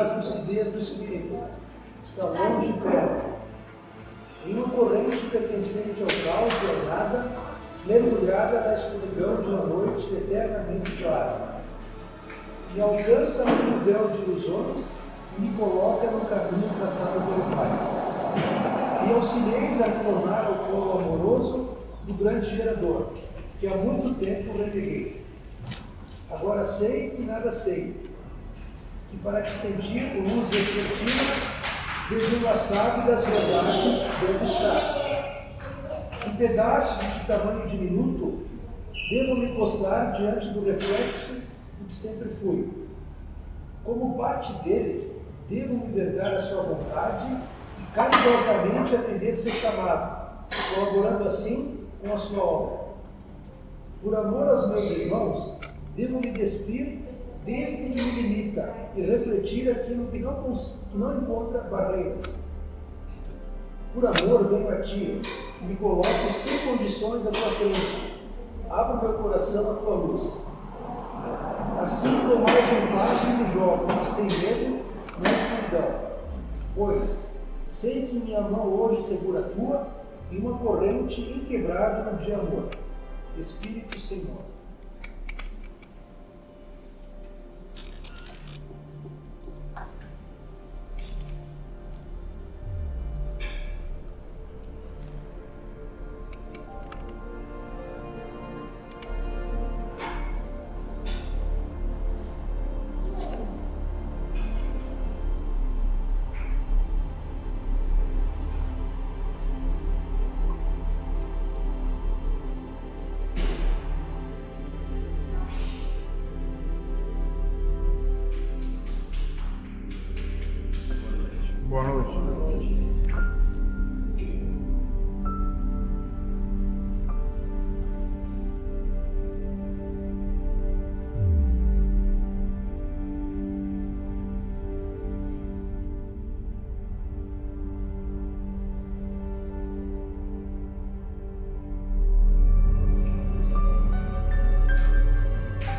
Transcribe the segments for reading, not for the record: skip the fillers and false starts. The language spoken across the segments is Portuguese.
das lucidez do espírito, está longe e perto. Em uma corrente pertencente ao caos e ao nada, mergulhada na escuridão de uma noite eternamente clara. Me alcança um véu de ilusões e me coloca no caminho traçado pelo Pai. Me auxilieis a tornar o colo amoroso do grande gerador, que há muito tempo reneguei. Agora sei que nada sei, que para te sentir com luz refletida, desenlaçado das verdades devo estar. Em pedaços de tamanho diminuto, devo me postrar diante do reflexo do que sempre fui. Como parte dele, devo me vergar à sua vontade e caridosamente atender seu chamado, colaborando assim com a sua obra. Por amor aos meus irmãos, devo me despir deste que me limita e refletir aquilo que não encontra barreiras. Por amor venho a ti e me coloco sem condições à tua frente. Abro meu coração à tua luz. Assim dou mais um passo e me jogo, sem medo, na escuridão. Pois sei que minha mão hoje segura a tua e uma corrente inquebrável de amor. Espírito Senhor. Boa noite.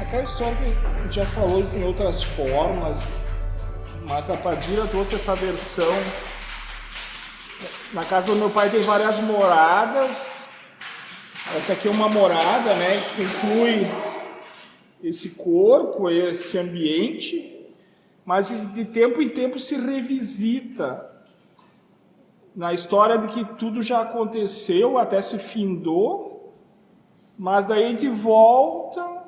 Aquela história que a gente já falou em outras formas, mas a Padilha trouxe essa versão. Na casa do meu pai tem várias moradas. Essa aqui é uma morada, né, que inclui esse corpo, esse ambiente, mas de tempo em tempo se revisita. Na história de que tudo já aconteceu, até se findou, mas daí a gente volta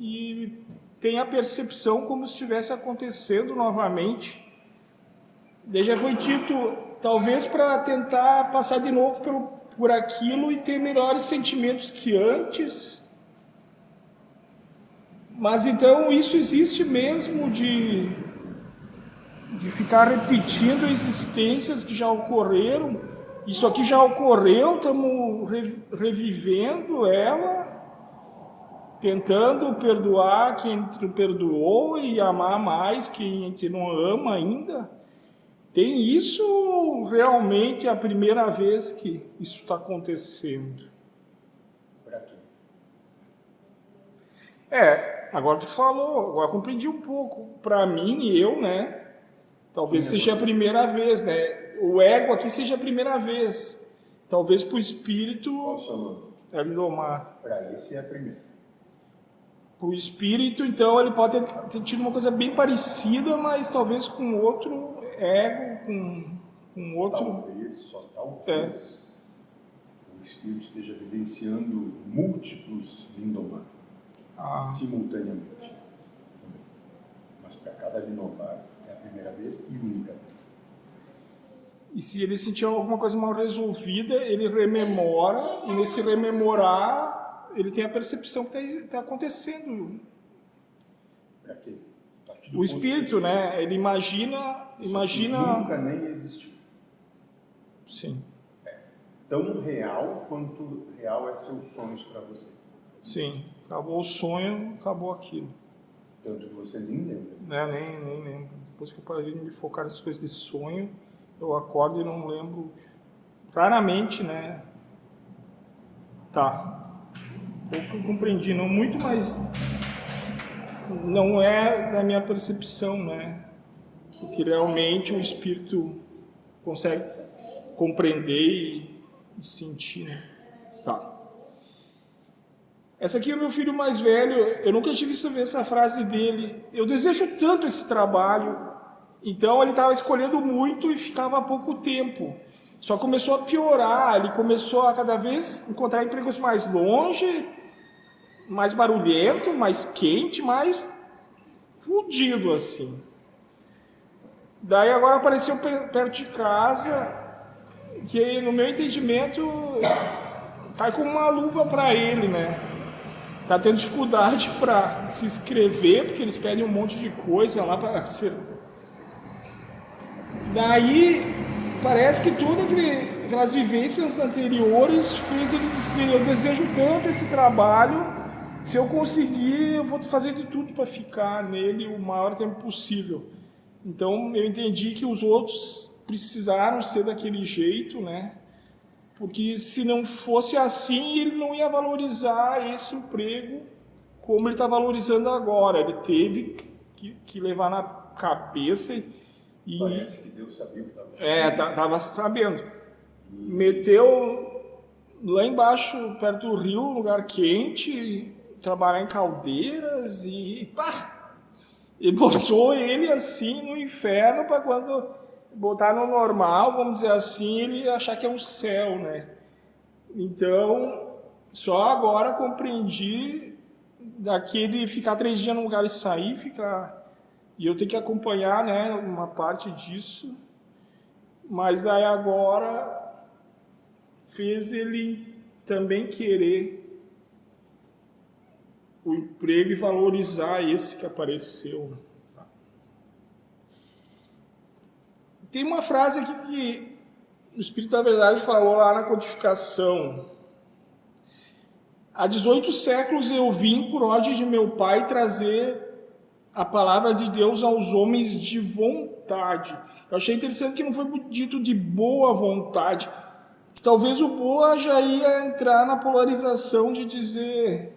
e tem a percepção como se estivesse acontecendo novamente. Daí já foi dito, talvez para tentar passar de novo por aquilo e ter melhores sentimentos que antes. Mas então isso existe mesmo de ficar repetindo existências que já ocorreram. Isso aqui já ocorreu, estamos revivendo ela, tentando perdoar quem não perdoou e amar mais quem a gente não ama ainda. Tem isso realmente a primeira vez que isso está acontecendo. Para quê? Agora tu falou, agora compreendi um pouco. Para mim e eu, né? Talvez seja a primeira vez, né? O ego aqui seja a primeira vez. Talvez para o espírito... Qual o seu nome? É Lindomar. Para esse é a primeira. O espírito, então, ele pode ter tido uma coisa bem parecida, mas talvez com outro ego, com outro... Talvez, só talvez, o espírito esteja vivenciando múltiplos Lindomar, simultaneamente. Também. Mas para cada Lindomar é a primeira vez e única vez. E se ele sentir alguma coisa mal resolvida, ele rememora, e nesse rememorar... ele tem a percepção que está acontecendo. Para quê? O espírito, né? Ele imagina... Nunca nem existiu. Sim. É tão real quanto real é seus sonhos para você. Sim. Acabou o sonho, acabou aquilo. Tanto que você nem lembra. Nem lembro. Depois que eu parei de me focar nessas coisas de sonho, eu acordo e não lembro. Raramente, né? Tá. Eu compreendi, não muito, mas não é da minha percepção, né? porque realmente o espírito consegue compreender e sentir, né? Tá. Essa aqui é o meu filho mais velho. Eu nunca tinha visto ver essa frase dele. Eu desejo tanto esse trabalho. Então ele estava escolhendo muito e ficava pouco tempo. Só começou a piorar. Ele começou a cada vez encontrar empregos mais longe, mais barulhento, mais quente, mais fudido assim. Daí agora apareceu perto de casa, que no meu entendimento cai como uma luva para ele, né? Tá tendo dificuldade para se inscrever, porque eles pedem um monte de coisa lá para ser. Daí parece que todas aquelas vivências anteriores fez ele dizer: eu desejo tanto esse trabalho, se eu conseguir, eu vou fazer de tudo para ficar nele o maior tempo possível. Então eu entendi que os outros precisaram ser daquele jeito, né? Porque se não fosse assim, ele não ia valorizar esse emprego como ele está valorizando agora. Ele teve que levar na cabeça e... Parece que Deus sabia o que estava. Estava sabendo. Meteu lá embaixo, perto do rio, um lugar quente, trabalhar em caldeiras e pá! E botou ele assim no inferno para quando botar no normal, vamos dizer assim, ele achar que é um céu, né? Então, só agora compreendi daquele ficar 3 dias num lugar e sair, e eu tenho que acompanhar, né, uma parte disso, mas daí agora fez ele também querer o emprego e valorizar esse que apareceu. Tem uma frase aqui que o Espírito da Verdade falou lá na codificação. Há 18 séculos eu vim, por ordem de meu pai, trazer a palavra de Deus aos homens de vontade. Eu achei interessante que não foi dito de boa vontade. Que talvez o boa já ia entrar na polarização de dizer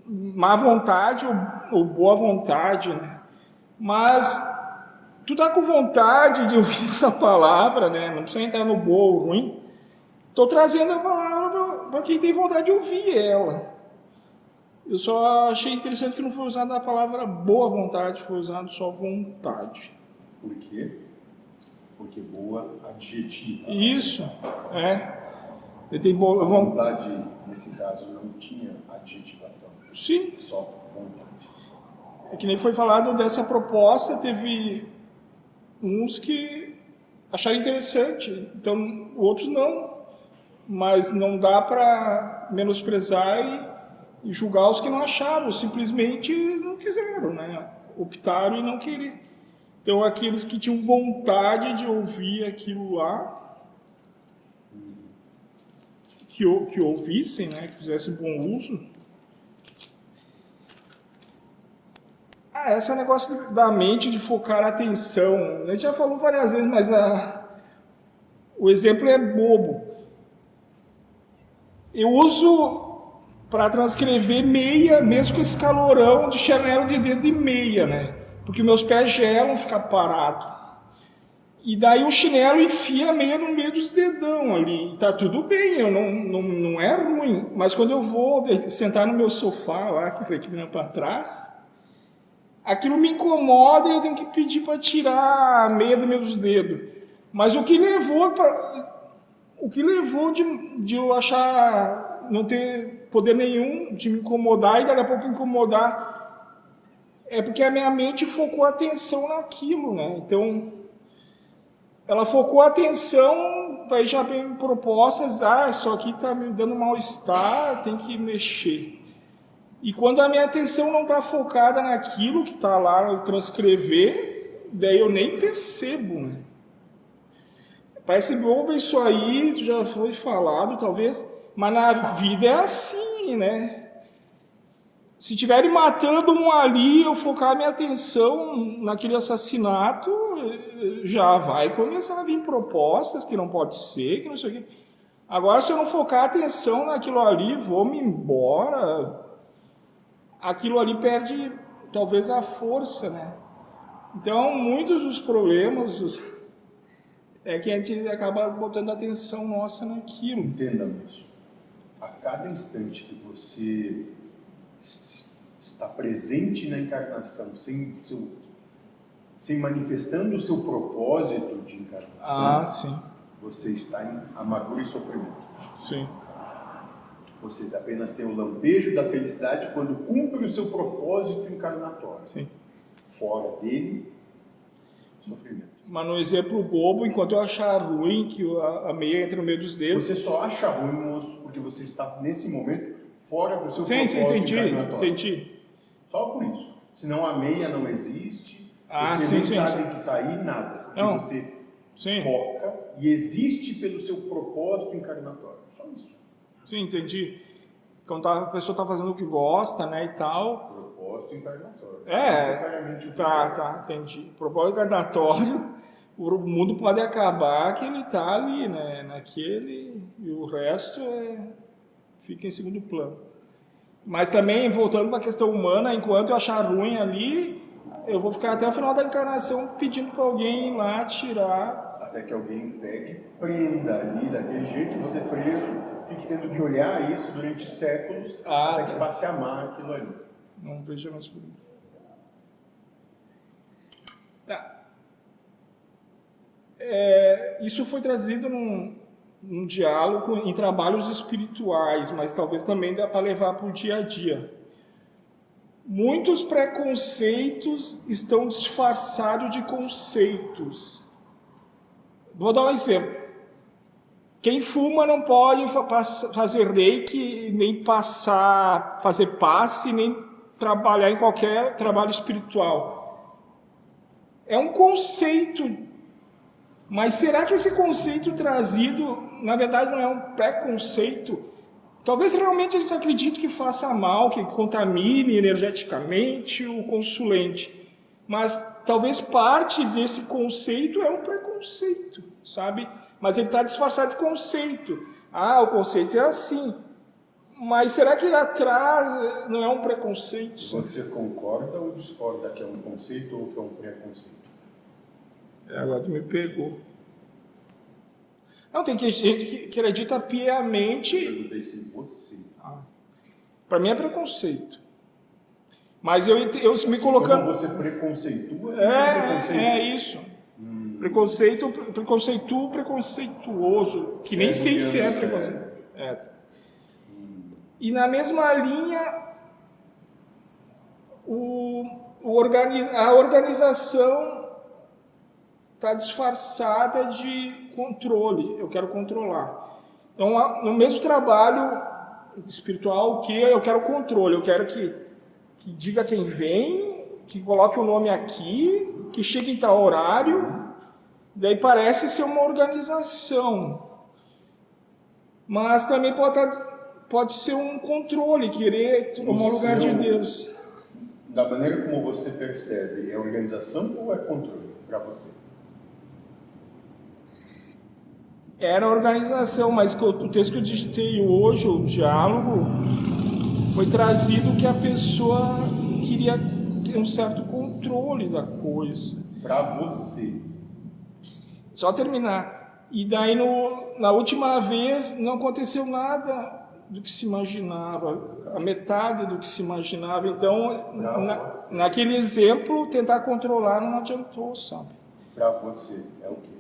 má vontade ou boa vontade, né? Mas tu tá com vontade de ouvir essa palavra, né? Não precisa entrar no boa ou ruim. Estou trazendo a palavra para quem tem vontade de ouvir ela. Eu só achei interessante que não foi usada a palavra boa vontade, foi usado só vontade. Por quê? Porque boa adjetiva. Isso, Ele tem boa a vontade, nesse caso, não tinha adjetivação. Sim. É só vontade. É que nem foi falado dessa proposta, teve uns que acharam interessante, então outros não. Mas não dá para menosprezar e julgar os que não acharam, simplesmente não quiseram, né? Optaram em não querer. Então aqueles que tinham vontade de ouvir aquilo lá, que ouvissem, né? Que fizessem bom uso. Esse negócio da mente de focar a atenção, a gente já falou várias vezes, mas o exemplo é bobo. Eu uso para transcrever meia, mesmo com esse calorão de chinelo de dedo e meia, né? Porque meus pés gelam, fica parado. E daí o chinelo enfia a meia no meio dos dedão ali. Tá tudo bem, não é ruim. Mas quando eu vou sentar no meu sofá lá, que foi aqui para trás, aquilo me incomoda e eu tenho que pedir para tirar a meia do meus dedos. Mas o que levou de eu achar não ter poder nenhum de me incomodar e daqui a pouco incomodar é porque a minha mente focou a atenção naquilo, né? Então, ela focou a atenção, daí já vem propostas, isso aqui está me dando mal-estar, tem que mexer. E quando a minha atenção não está focada naquilo que está lá, eu transcrever, daí eu nem percebo, né? Parece bobo isso aí, já foi falado talvez, mas na vida é assim, né? Se estiverem matando um ali, eu focar minha atenção naquele assassinato, já vai começar a vir propostas que não pode ser, que não sei o quê. Agora, se eu não focar a atenção naquilo ali, vou-me embora, aquilo ali perde talvez a força, né? Então, muitos dos problemas é que a gente acaba botando atenção nossa naquilo. Entenda isso. A cada instante que você está presente na encarnação, sem manifestando o seu propósito de encarnação, Sim. você está em amargura e sofrimento. Sim. Você apenas tem o lampejo da felicidade quando cumpre o seu propósito encarnatório. Sim. Fora dele, sofrimento. Mas no exemplo bobo, enquanto eu achar ruim que a meia entra no meio dos dedos... Você só acha ruim, moço, porque você está, nesse momento, fora do seu Sim, propósito encarnatório. entendi. Só por isso. Senão a meia não existe, você sim, nem sim, sabe sim. que está aí, nada. Porque Não. você Sim. foca e existe pelo seu propósito encarnatório. Só isso. Sim, entendi. Quando a pessoa está fazendo o que gosta, né, e tal... Propósito encarnatório. É, Necessariamente o que tá, entendi. Propósito encarnatório, o mundo pode acabar que ele está ali, né, naquele, e o resto fica em segundo plano. Mas também, voltando para a questão humana, enquanto eu achar ruim ali, eu vou ficar até o final da encarnação pedindo para alguém ir lá tirar. Até que alguém pegue, prenda ali daquele jeito, e você preso, fique tendo que olhar isso durante séculos, até que passe a amar aquilo ali. Não vejo mais por isso. Tá. Isso foi trazido num diálogo em trabalhos espirituais, mas talvez também dá para levar para o dia a dia. Muitos preconceitos estão disfarçados de conceitos. Vou dar um exemplo. Quem fuma não pode fazer reiki, nem fazer passe, nem trabalhar em qualquer trabalho espiritual. É um conceito. Mas será que esse conceito trazido, na verdade, não é um preconceito? Talvez realmente eles acreditem que faça mal, que contamine energeticamente o consulente. Mas talvez parte desse conceito é um preconceito, sabe? Mas ele está disfarçado de conceito. O conceito é assim. Mas será que atrás não é um preconceito? Você concorda ou discorda que é um conceito ou que é um preconceito? Agora tu me pegou. Não, tem gente que acredita piamente. Eu perguntei se você. Para mim é preconceito. Mas eu Assim, me colocando. Como você preconceitua, é preconceito. É isso. Preconceituoso. Que nem sei se é preconceito. E na mesma linha, a organização está disfarçada de controle. Eu quero controlar. Então, no mesmo trabalho espiritual, que eu quero controle. Eu quero que diga quem vem, que coloque o nome aqui, que chegue em tal horário. Daí parece ser uma organização. Mas também pode ser um controle, querer tomar o lugar de Deus. Da maneira como você percebe, é organização ou é controle para você? Era organização, mas o texto que eu digitei hoje, o diálogo, foi trazido que a pessoa queria ter um certo controle da coisa. Para você. Só terminar. E daí, na última vez, não aconteceu nada do que se imaginava, a metade do que se imaginava. Então, naquele exemplo, tentar controlar não adiantou, sabe? Para você, é o quê?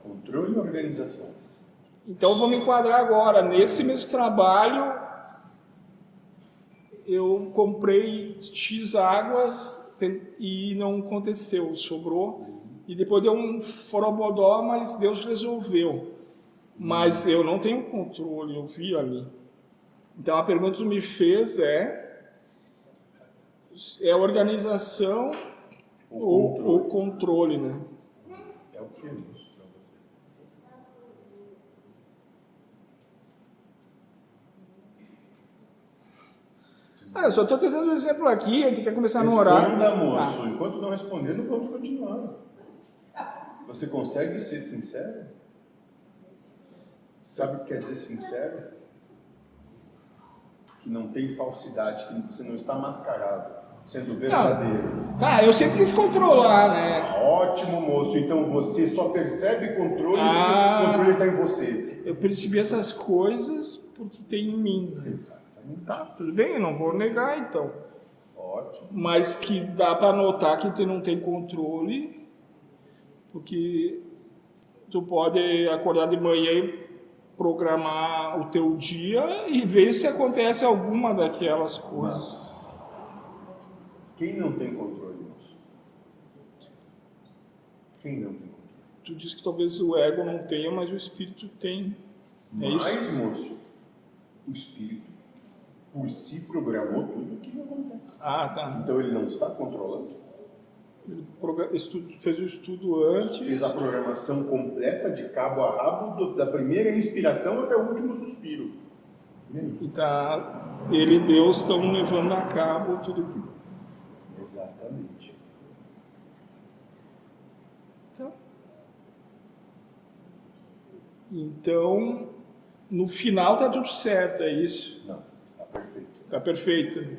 Controle e organização. Então, eu vou me enquadrar agora. Nesse mesmo trabalho, eu comprei X águas e não aconteceu, sobrou. E depois deu um forobodó, mas Deus resolveu. Mas eu não tenho controle, eu vi ali. Então a pergunta que tu me fez é organização ou controle, né? É o que é isso para você? Eu só estou trazendo um exemplo aqui, a gente quer começar no horário. Responda, moço. Enquanto não responder, não vamos continuar. Você consegue ser sincero? Sabe o que quer dizer sincero? Que não tem falsidade, que você não está mascarado. sendo verdadeiro. Tá, eu sempre quis controlar, né? Ótimo, moço. Então você só percebe controle porque o controle está em você. Eu percebi essas coisas porque tem em mim. Exatamente. Tá, tudo bem, eu não vou negar então. Ótimo. Mas que dá para notar que tu não tem controle, porque tu pode acordar de manhã e programar o teu dia e ver se acontece alguma daquelas coisas. Mas quem não tem controle, moço? Quem não tem controle? Tu diz que talvez o ego não tenha, mas o espírito tem. É isso? Mas, moço, o espírito por si programou tudo o que acontece. Ah, tá. Então ele não está controlando. Ele fez o estudo antes. Fez a programação completa de cabo a rabo, da primeira inspiração até o último suspiro. E tá, ele e Deus estão levando a cabo tudo que... Exatamente. Então, no final tá tudo certo, é isso. Não, está perfeito. Tá perfeito.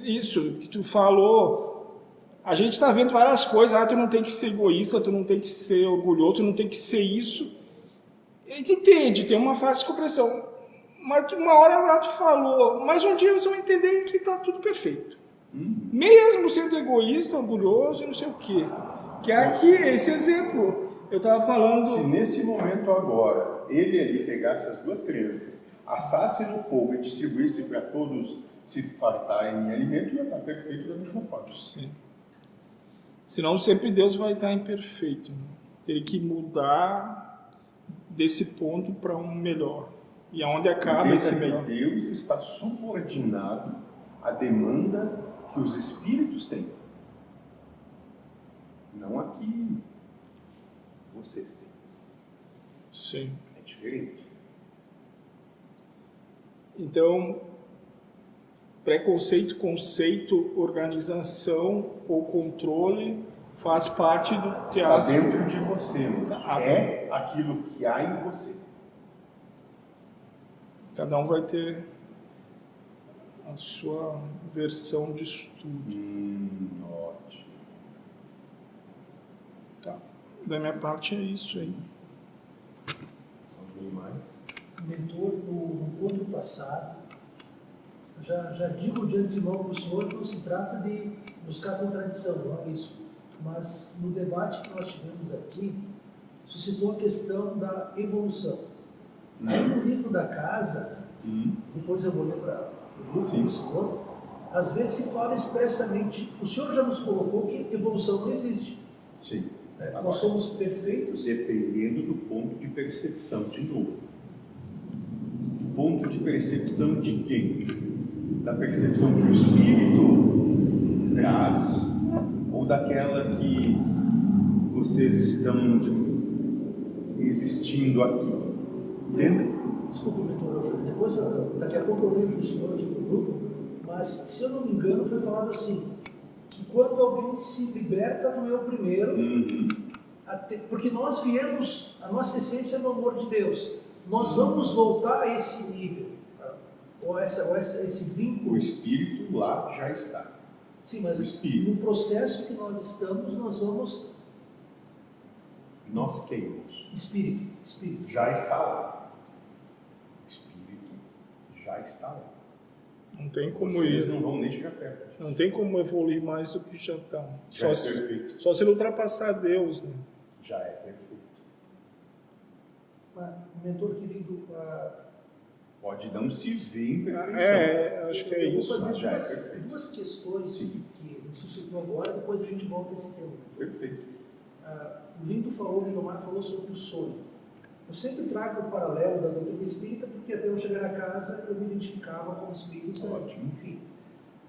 Isso que tu falou, a gente tá vendo várias coisas, tu não tem que ser egoísta, tu não tem que ser orgulhoso, tu não tem que ser isso. A gente entende, tem uma fácil compreensão. Mas uma hora lá tu falou, mas um dia eles vão entender que tá tudo perfeito. Mesmo sendo egoísta, orgulhoso e não sei o quê. Que é aqui, esse exemplo. Eu estava falando... Se nesse momento agora, ele ali pegasse as duas crianças, assasse no fogo e distribuísse para todos se fartarem em alimento, ia estar perfeito da mesma forma. Sim. Senão sempre Deus vai estar imperfeito. Né? Teria que mudar desse ponto para um melhor. E aonde acaba esse melhor? Deus está subordinado à demanda que os espíritos têm. Não a que vocês têm. Sim. É diferente. Então, preconceito, conceito, organização ou controle faz parte do teatro. Está dentro de você, moço. É aquilo que há em você. Cada um vai ter a sua versão de estudo. Ótimo. Tá. Da minha parte é isso aí. Alguém mais? Mentor, no ponto passado, já digo de antemão para o senhor que não se trata de buscar contradição, não é isso. Mas no debate que nós tivemos aqui, suscitou a questão da evolução. Aí no livro da casa, depois eu vou ler para o livro do senhor, às vezes se fala expressamente, o senhor já nos colocou que evolução não existe. Sim. Nós somos perfeitos. Dependendo do ponto de percepção, de novo. Ponto de percepção de quem? Da percepção que o espírito traz ou daquela que vocês estão existindo aqui? Entende? Desculpe, mentor, depois, daqui a pouco eu leio do senhor aqui do grupo, mas se eu não me engano foi falado assim, que quando alguém se liberta do eu primeiro, porque nós viemos, a nossa essência é no amor de Deus, nós vamos voltar a esse nível, ou esse vínculo. O espírito lá já está. Sim, mas no processo que nós estamos, nós vamos... Nós queremos. Espírito. Já está lá. O espírito já está lá. Não tem como Vocês ir. não vão nem chegar perto. Não tem como evoluir mais do que já está. Já é perfeito. Só se ele ultrapassar Deus. Né? Já é perfeito. Mentor querido, pode não se ver em perfeição. Acho que é eu isso. vou fazer já é duas questões que me suscitou agora, depois a gente volta a esse tema. Perfeito. O Lindomar falou sobre o sonho. Eu sempre trago o paralelo da doutrina espírita, porque até eu chegar na casa eu me identificava como espírita. Ótimo. Enfim,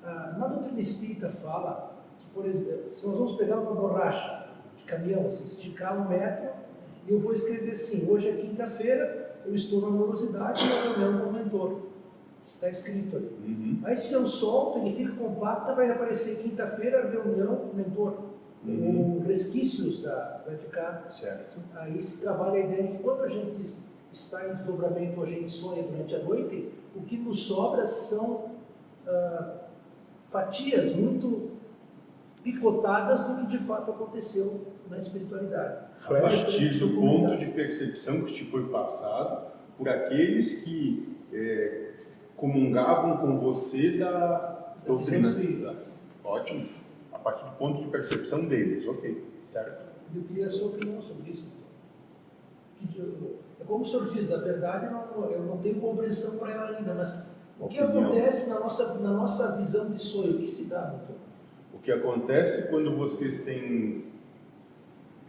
na doutrina espírita fala que, por exemplo, se nós vamos pegar uma borracha de caminhão, assim, esticar 1 metro, e eu vou escrever assim: hoje é quinta-feira, eu estou na amorosidade e na reunião com o mentor. Está escrito ali. Aí se eu solto, ele fica compacto, vai aparecer quinta-feira, reunião, mentor. Ou resquícios vai ficar. Certo. Aí se trabalha a ideia que quando a gente está em desdobramento, a gente sonha durante a noite, o que nos sobra são fatias muito picotadas do que de fato aconteceu na espiritualidade. A partir do ponto de percepção que te foi passado por aqueles que comungavam com você da doutrina espírita. Ótimo. A partir do ponto de percepção deles, ok, certo? Eu queria a sua opinião sobre isso. É como o senhor diz, a verdade eu não tenho compreensão para ela ainda, mas o que acontece na nossa visão de sonho? O que se dá, doutor? O que acontece quando vocês têm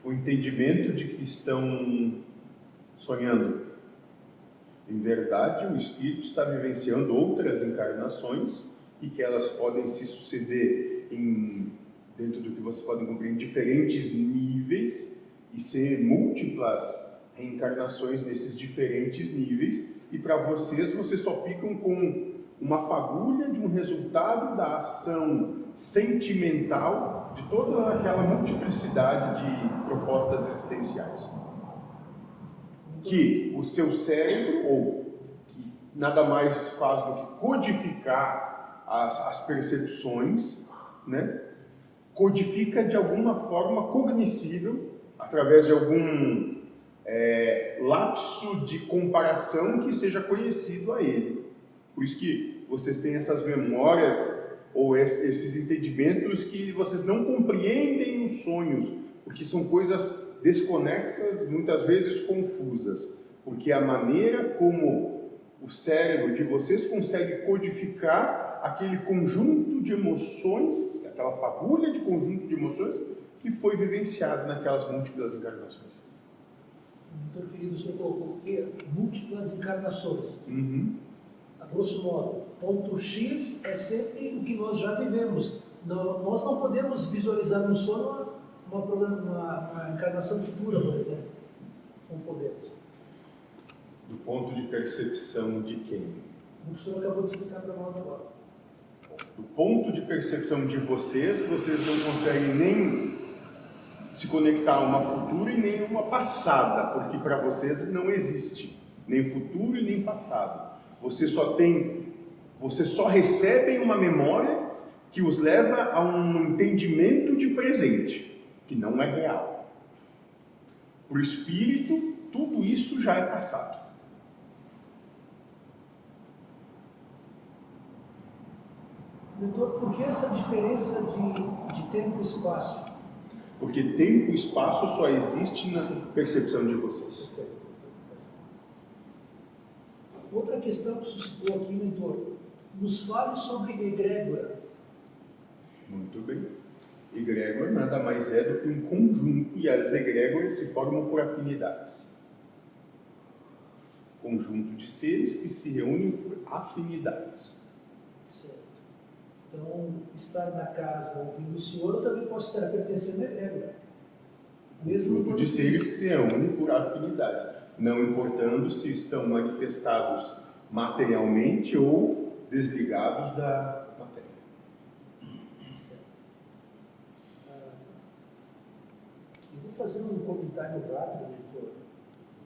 o entendimento de que estão sonhando? Em verdade, o espírito está vivenciando outras encarnações e que elas podem se suceder dentro do que vocês podem compreender, em diferentes níveis e ser múltiplas reencarnações nesses diferentes níveis, e para vocês só ficam com uma fagulha de um resultado da ação sentimental de toda aquela multiplicidade de propostas existenciais. Que o seu cérebro, que nada mais faz do que codificar as percepções, né? Codifica de alguma forma cognoscível, através de algum lapso de comparação que seja conhecido a ele. Por isso que vocês têm essas memórias ou esses entendimentos que vocês não compreendem os sonhos, porque são coisas desconexas, muitas vezes confusas, porque a maneira como o cérebro de vocês consegue codificar aquele conjunto de emoções, aquela fagulha de conjunto de emoções que foi vivenciado naquelas múltiplas encarnações. Doutor querido, o senhor colocou múltiplas encarnações. Uhum. A grosso modo, ponto X é sempre o que nós já vivemos. Nós não podemos visualizar no sonho uma encarnação futura, por exemplo. Não podemos. Do ponto de percepção de quem? O que o senhor acabou de explicar para nós agora. Do ponto de percepção de vocês não conseguem nem se conectar a uma futura e nem uma passada, porque para vocês não existe nem futuro e nem passado. Vocês só recebem uma memória que os leva a um entendimento de presente, que não é real. Para o espírito, tudo isso já é passado. Doutor, por que essa diferença de tempo e espaço? Porque tempo e espaço só existe na percepção de vocês. Perfeito. Outra questão que suscitou aqui, mentor, nos fale sobre egrégora. Muito bem. Egrégora nada mais é do que um conjunto, e as egrégoras se formam por afinidades. Conjunto de seres que se reúnem por afinidades. Certo. Então, estar na casa ouvindo o senhor, eu também posso estar pertencendo à egrégora. Conjunto de seres que se reúnem por afinidade, não importando se estão manifestados materialmente ou desligados da matéria. Certo. Eu vou fazer um comentário rápido, mentor,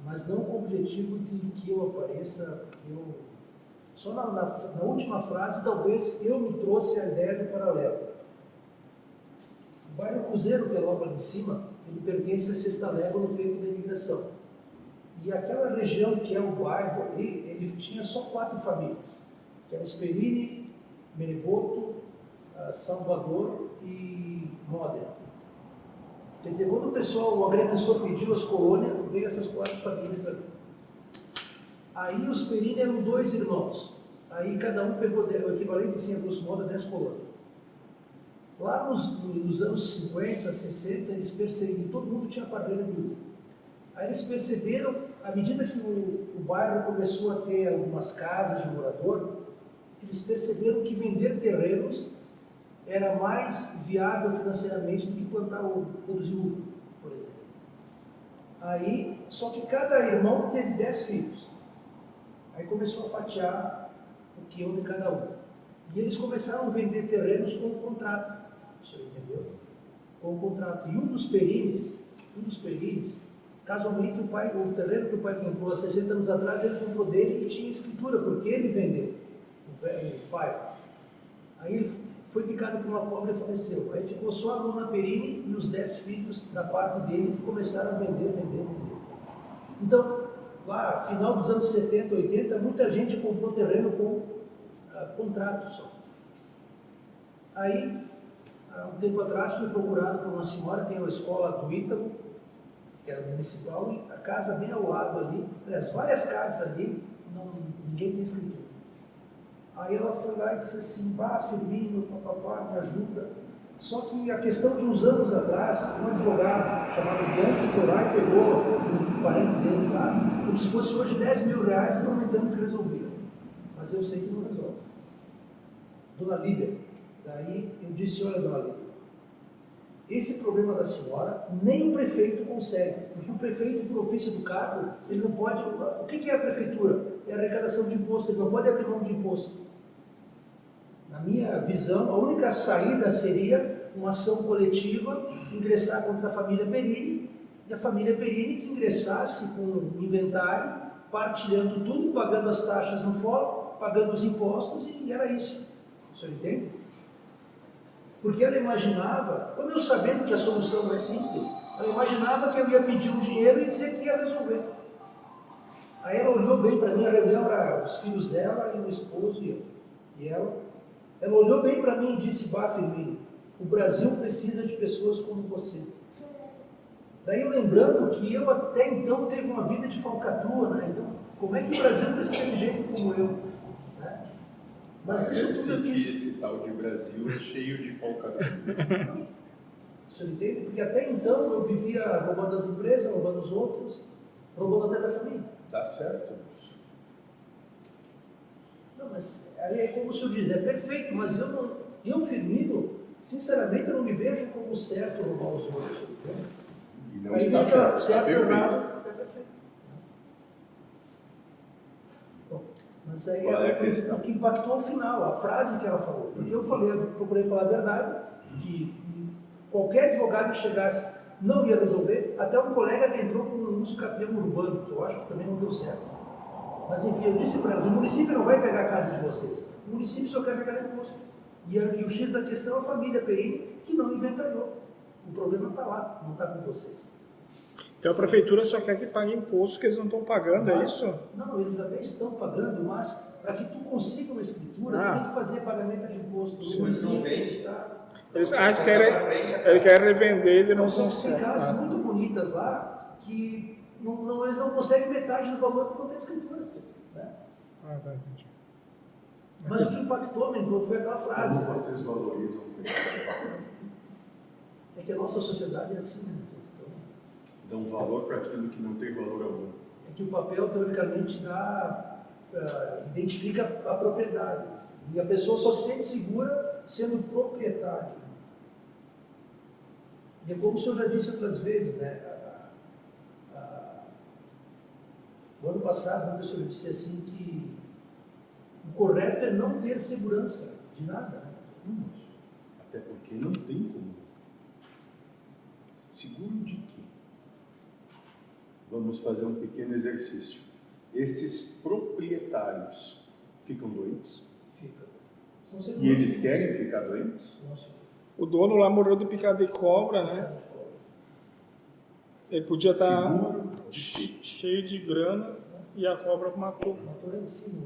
mas não com o objetivo de que eu apareça, só na última frase, talvez eu me trouxe a ideia do paralelo. O bairro Cruzeiro, que é logo ali em cima, ele pertence a Sexta Légua no tempo da imigração. E aquela região que é o bairro ali, ele tinha só 4 famílias, que eram Esperini, Meriboto, Salvador e Modena. Quer dizer, quando o agrimensor pediu as colônias, veio essas 4 famílias ali. Aí os Perini eram 2 irmãos. Aí cada um pegou o equivalente, assim, a grosso modo, a 10 colônias. Lá nos anos 50, 60, eles perceberam, todo mundo tinha pardeira miúda. Aí eles perceberam, à medida que o bairro começou a ter algumas casas de morador, eles perceberam que vender terrenos era mais viável financeiramente do que produzir uva, por exemplo. Aí, só que cada irmão teve 10 filhos. Aí começou a fatiar o que de cada um. E eles começaram a vender terrenos com contrato. O senhor entendeu? Com contrato. E um dos perines, casualmente o terreno que o pai comprou há 60 anos atrás, ele comprou dele e tinha escritura, porque ele vendeu, o pai. Aí ele foi picado por uma cobra e faleceu. Aí ficou só a Luna Perini e os 10 filhos da parte dele que começaram a vender. Então, lá, final dos anos 70, 80, muita gente comprou terreno com contrato só. Aí, há um tempo atrás, fui procurado por uma senhora que tem uma escola do Ítalo, que era municipal, e a casa bem ao lado ali, aliás, várias casas ali, ninguém tem escritura. Aí ela foi lá e disse assim, Firmino, papapá, me ajuda. Só que a questão de uns anos atrás, um advogado chamado Bianco foi lá e pegou um parente deles lá, como se fosse hoje 10 mil reais, não aumentando que resolvia. Mas eu sei que não resolve. Dona Líbia, daí eu disse, olha, Dona Líbia, esse problema da senhora, nem o prefeito consegue, porque o prefeito, por ofício do cargo, ele não pode... O que é a prefeitura? É a arrecadação de imposto, ele não pode abrir mão de imposto. Na minha visão, a única saída seria uma ação coletiva, ingressar contra a família Perini, e a família Perini que ingressasse com o inventário, partilhando tudo, pagando as taxas no fórum, pagando os impostos, e era isso. O senhor entende? Porque ela imaginava, como eu sabendo que a solução não é simples, ela imaginava que eu ia pedir um dinheiro e dizer que ia resolver. Aí ela olhou bem para mim, a reunião era os filhos dela e o esposo e eu. E ela olhou bem para mim e disse, Firmino, o Brasil precisa de pessoas como você. Daí eu lembrando que eu até então teve uma vida de falcatrua, né? Então, como é que o Brasil precisa de gente como eu? Né? Mas isso tudo eu disse. Esse tal de Brasil é cheio de falcatrua. Você entende? Porque até então eu vivia roubando as empresas, roubando os outros, roubando até da família. Dá certo. Não, mas aí é como o senhor diz, é perfeito, mas eu Firmino, sinceramente, eu não me vejo como certo roubar os outros. Entende? E não aí está certo perfeito. errado, é perfeito. Bom, mas aí o que impactou ao final, a frase que ela falou. Porque eu procurei falar a verdade, que qualquer advogado que chegasse não ia resolver, até um colega que entrou com um uso capião urbano, que eu acho que também não deu certo. Mas enfim, eu disse para elas, o município não vai pegar a casa de vocês, o município só quer pegar imposto. E o X da questão é a família Perini, que não inventariou. O problema está lá, não está com vocês. Então a prefeitura só quer que pague imposto que eles não estão pagando, é isso? Não, eles até estão pagando, mas para que tu consiga uma escritura, tu tem que fazer pagamento de imposto. O município está... Eles querem revender, ele não consegue. Tem casas muito bonitas lá que eles não conseguem metade do valor que não tem escritura. Né? Tá, entendi. Mas o que impactou, mentor, foi aquela frase. Como vocês valorizam o papel? É que a nossa sociedade é assim, mentor. Dão valor para aquilo que não tem valor algum. É que o papel, teoricamente, identifica a propriedade. E a pessoa só se sente segura sendo proprietário. E é como o senhor já disse outras vezes, né? O ano passado, o professor disse assim que o correto é não ter segurança de nada. Até porque não tem como. Seguro de quê? Vamos fazer um pequeno exercício. Esses proprietários ficam doentes? Ficam. E eles querem ficar doentes? O dono lá morreu de picada de cobra, né? Ele podia estar cheio de grana e a cobra matou. Matou ele sim.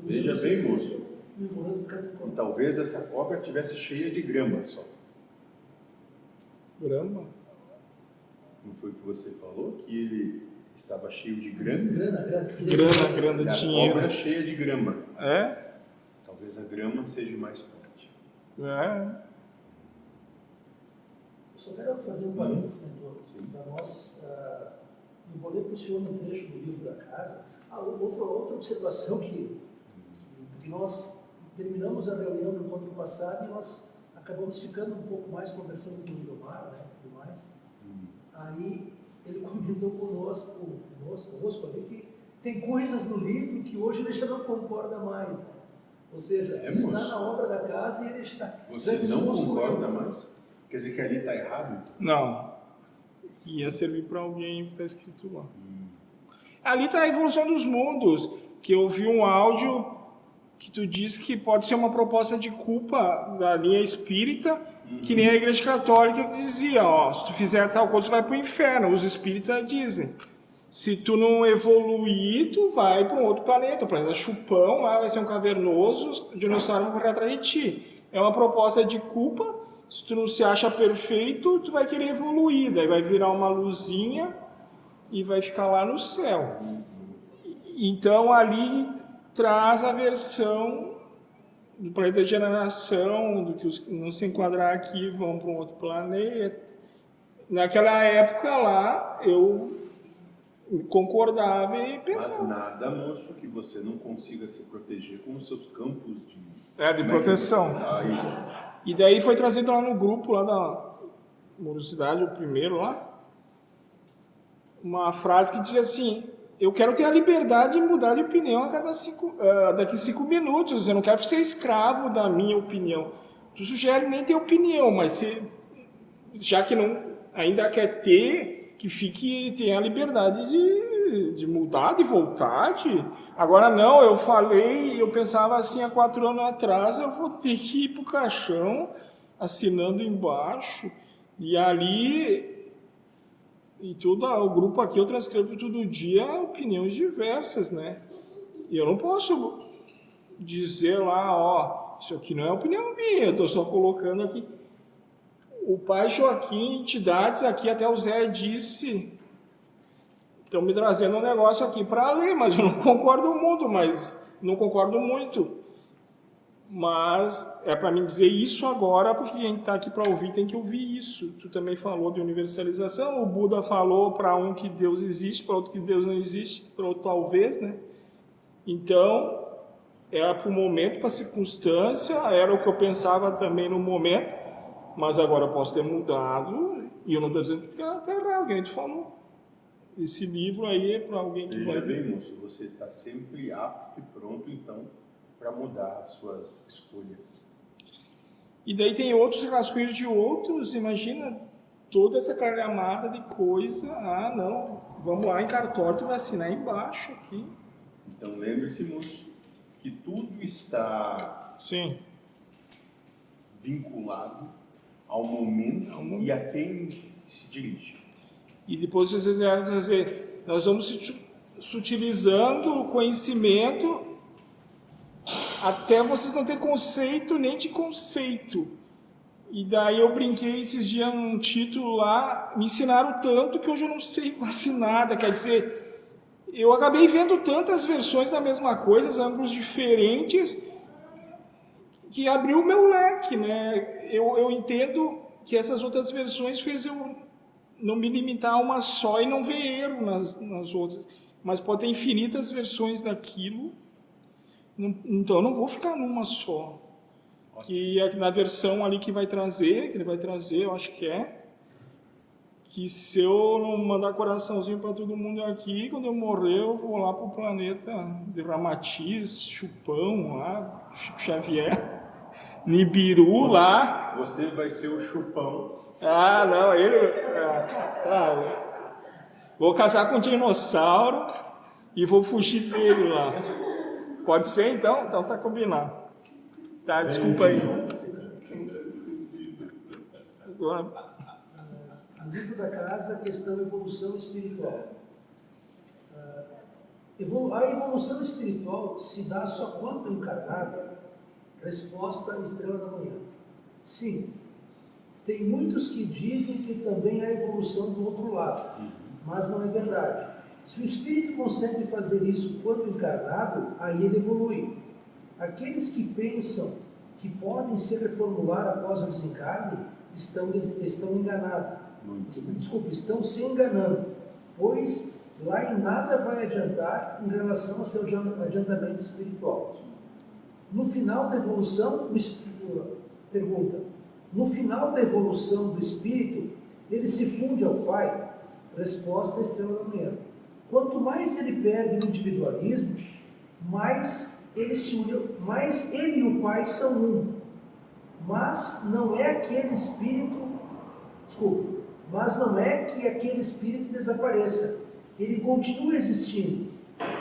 Veja bem, moço. E talvez essa cobra tivesse cheia de grama só. Grama? Não foi o que você falou? Que ele estava cheio de grana? Grana, e a dinheiro. cobra cheia de grama. É? Talvez a grama seja mais forte. É. Eu só quero fazer um parênteses, mentor, para nós. Eu vou ler para o senhor um trecho do livro da casa. Outra observação que nós terminamos a reunião no encontro passado e nós acabamos ficando um pouco mais conversando com o Lindomar, né, tudo mais. Aí ele comentou conosco ali que tem coisas no livro que hoje ele já não concorda mais. Né? Ou seja, está na obra da casa e ele já... Você não concorda mais? Quer dizer que ali está errado? Não. Ia servir para alguém que está escrito lá. Ali está a evolução dos mundos, que eu vi um áudio que tu diz que pode ser uma proposta de culpa da linha espírita, que nem a Igreja Católica que dizia, ó, se tu fizer tal coisa, tu vai pro inferno. Os espíritas dizem, se tu não evoluir, tu vai para um outro planeta, o planeta Chupão, lá vai ser um cavernoso, o dinossauro vai correr atrás de ti. É uma proposta de culpa, se tu não se acha perfeito, tu vai querer evoluir, daí vai virar uma luzinha e vai ficar lá no céu. Então ali traz a versão do planeta de generação, do que os que não se enquadrar aqui vão para um outro planeta. Naquela época lá, eu concordava e pensava. Mas nada, moço, que você não consiga se proteger com os seus campos de proteção. Isso. E daí foi trazido lá no grupo lá da Morosidade, o primeiro lá, uma frase que dizia assim: eu quero ter a liberdade de mudar de opinião daqui 5 minutos. Eu não quero ser escravo da minha opinião. Tu sugere nem ter opinião, mas já que não ainda quer ter, que tenha a liberdade de mudar, de voltar. Agora não, eu falei, eu pensava assim há 4 anos atrás, eu vou ter que ir pro caixão, assinando embaixo. E ali... E todo o grupo aqui eu transcrevo todo dia opiniões diversas, né? E eu não posso dizer lá, ó, isso aqui não é opinião minha, eu estou só colocando aqui. O pai Joaquim, entidades aqui, até o Zé disse, estão me trazendo um negócio aqui para ler, mas eu não concordo muito. Mas é para mim dizer isso agora, porque quem está aqui para ouvir tem que ouvir isso. Tu também falou de universalização, o Buda falou para um que Deus existe, para outro que Deus não existe, para outro talvez, né? Então, era para o momento, para a circunstância, era o que eu pensava também no momento, mas agora eu posso ter mudado, e eu não estou dizendo que está errado, que a gente falou. Esse livro aí é para alguém que vai... Veja bem, moço, você está sempre apto e pronto, então, para mudar as suas escolhas. E daí tem outros rascunhos de outros, imagina toda essa calhamada de coisa. Ah, não, vamos lá em cartório, tu vai assinar embaixo aqui. Então lembre-se, moço, que tudo está vinculado ao momento e a quem se dirige. E depois vocês vão dizer, nós vamos sutilizando o conhecimento até vocês não ter conceito nem de conceito. E daí eu brinquei esses dias num título lá, me ensinaram tanto que hoje eu não sei quase nada. Quer dizer, eu acabei vendo tantas versões da mesma coisa, ângulos diferentes, que abriu o meu leque, né? Eu entendo que essas outras versões fez eu não me limitar a uma só e não ver erro nas outras. Mas pode ter infinitas versões daquilo. Então eu não vou ficar numa só. Que é na versão ali que ele vai trazer, eu acho que se eu não mandar coraçãozinho para todo mundo aqui, quando eu morrer eu vou lá pro planeta de Ramatiz, Chupão lá, Chico Xavier, Nibiru lá. Você vai ser o Chupão. Ah, não, ele... Vou casar com um dinossauro e vou fugir dele lá. Pode ser, então? Então tá combinado. Tá, desculpa aí. Agora... No livro da casa, a questão evolução espiritual. A evolução espiritual se dá só quando encarnado? Resposta: estrela da manhã. Sim. Tem muitos que dizem que também há evolução do outro lado, mas não é verdade. Se o espírito consegue fazer isso quando encarnado, aí ele evolui. Aqueles que pensam que podem se reformular após o desencarne estão enganados. Estão se enganando, pois lá em nada vai adiantar em relação ao seu adiantamento espiritual. No final da evolução, pergunta: no final da evolução do espírito, ele se funde ao Pai? Resposta: estrela da manhã. Quanto mais ele perde o individualismo, mais ele e o Pai são um. Mas não é que aquele espírito desapareça. Ele continua existindo.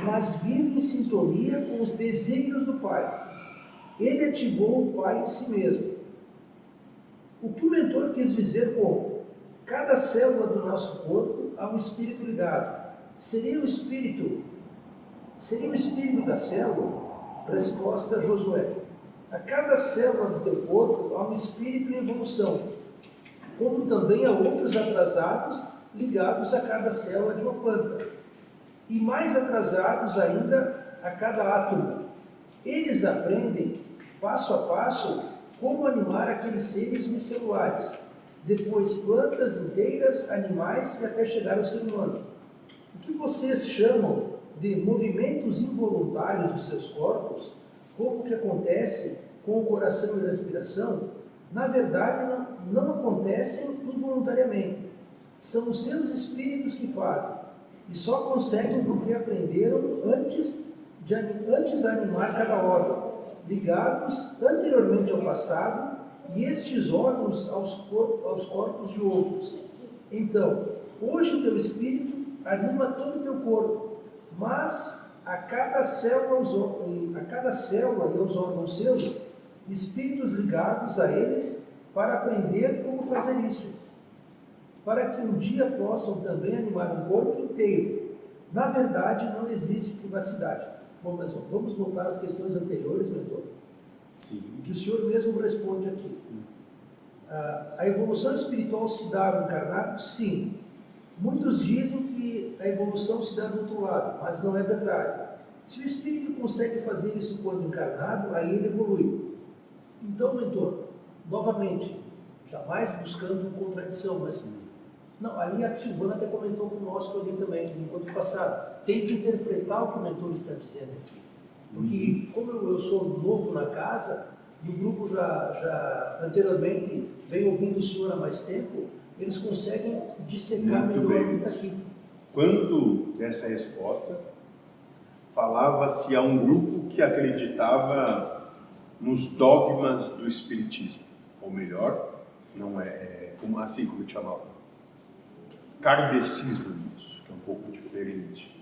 mas vive em sintonia com os desígnios do Pai. Ele ativou o Pai em si mesmo. O que o mentor quis dizer com cada célula do nosso corpo há um espírito ligado? Seria o espírito da célula? Resposta: Josué. A cada célula do teu corpo há um espírito em evolução, como também há outros atrasados ligados a cada célula de uma planta, e mais atrasados ainda a cada átomo. Eles aprendem, passo a passo, como animar aqueles seres unicelulares, depois plantas inteiras, animais e até chegar ao ser humano. O que vocês chamam de movimentos involuntários dos seus corpos, como que acontece com o coração e a respiração, na verdade não acontecem involuntariamente. São os seus espíritos que fazem, e só conseguem porque aprenderam antes a animar cada órgão, ligados anteriormente ao passado, e estes órgãos aos corpos de outros. Então, hoje o teu espírito anima todo o teu corpo, mas a cada célula e aos órgãos seus, espíritos ligados a eles para aprender como fazer isso, para que um dia possam também animar o corpo inteiro. Na verdade, não existe privacidade. Bom, mas vamos voltar às questões anteriores, mentor. Sim. Que o senhor mesmo responde aqui. A evolução espiritual se dá no encarnado? Sim. Muitos dizem que a evolução se dá do outro lado, mas não é verdade. Se o espírito consegue fazer isso quando encarnado, aí ele evolui. Então, mentor, novamente, jamais buscando contradição, mas não, ali a Silvana até comentou conosco ali também, no encontro passado. Tem que interpretar o que o mentor está dizendo aqui. Porque, como eu sou novo na casa, e o grupo já anteriormente vem ouvindo o senhor há mais tempo, eles conseguem dissecar melhor o que está aqui. Quando dessa resposta, falava-se a um grupo que acreditava nos dogmas do Espiritismo. Ou melhor, não assim como te chamava, kardecismo, isso, que é um pouco diferente.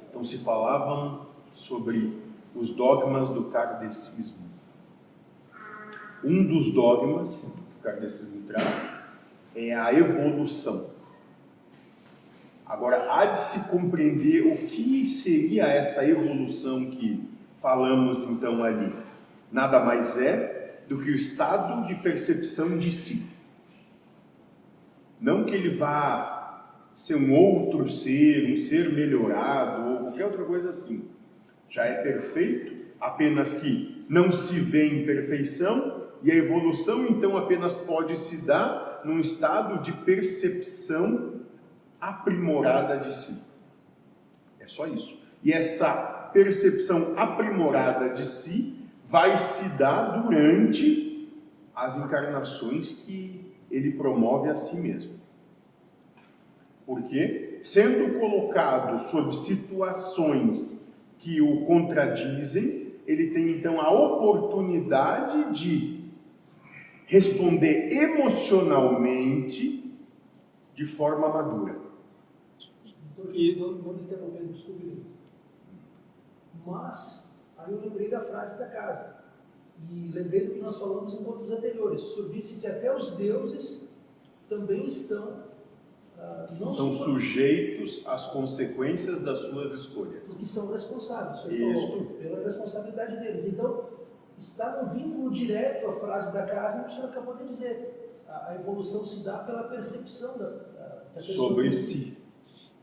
Então se falavam sobre os dogmas do kardecismo. Um dos dogmas que o kardecismo traz é a evolução. Agora, há de se compreender o que seria essa evolução que falamos então ali. Nada mais é do que o estado de percepção de si. Não que ele vá ser um outro ser, um ser melhorado ou qualquer outra coisa assim. Já é perfeito, apenas que não se vê em perfeição, e a evolução então apenas pode se dar num estado de percepção aprimorada de si. É só isso. E essa percepção aprimorada de si vai se dar durante as encarnações que ele promove a si mesmo. Porque, sendo colocado sob situações que o contradizem, ele tem então a oportunidade de responder emocionalmente de forma madura. Não me interrompendo, desculpe. Mas, aí eu lembrei da frase da casa. E lembrei do que nós falamos em encontros anteriores. O senhor disse que até os deuses também estão... são sujeitos às consequências das suas escolhas. Porque são responsáveis, o senhor falou, pela responsabilidade deles. Então, está no vínculo direto à frase da casa que o senhor acabou de dizer. A evolução se dá pela percepção da pessoa. Sobre si.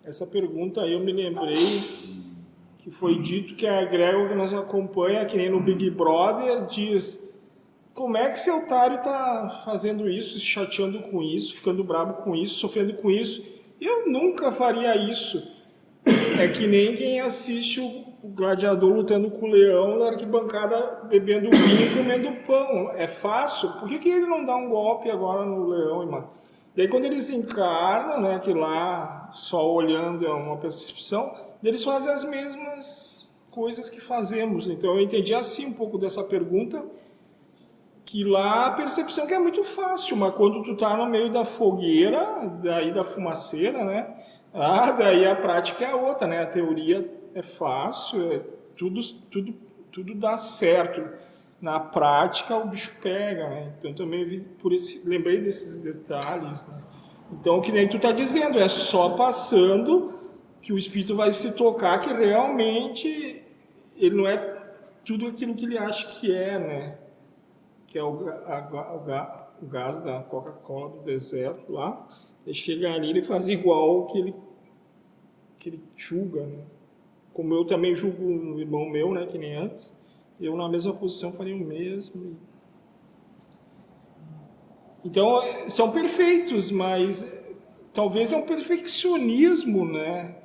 Essa pergunta aí eu me lembrei que foi dito que a egrégora que nos acompanha, que nem no Big Brother, diz: como é que esse otário está fazendo isso, se chateando com isso, ficando bravo com isso, sofrendo com isso? Eu nunca faria isso. É que nem quem assiste o gladiador lutando com o leão na arquibancada, bebendo vinho e comendo pão. É fácil. Por que ele não dá um golpe agora no leão, irmão? Daí quando eles encarnam, né, que lá só olhando é uma percepção, eles fazem as mesmas coisas que fazemos. Então eu entendi assim um pouco dessa pergunta, que lá a percepção que é muito fácil, mas quando tu tá no meio da fogueira, daí da fumaceira, né, daí a prática é outra, né, a teoria é fácil, tudo dá certo. Na prática, o bicho pega, né? Então, também lembrei desses detalhes, né? Então, que nem tu tá dizendo, é só passando que o espírito vai se tocar que realmente ele não é tudo aquilo que ele acha que é, né? Que é o gás da Coca-Cola do deserto lá. Ele chega ali e faz igual que ele julga, né? Como eu também julgo um irmão meu, né? Que nem antes, eu na mesma posição faria o mesmo. Então, são perfeitos, mas talvez é um perfeccionismo, né?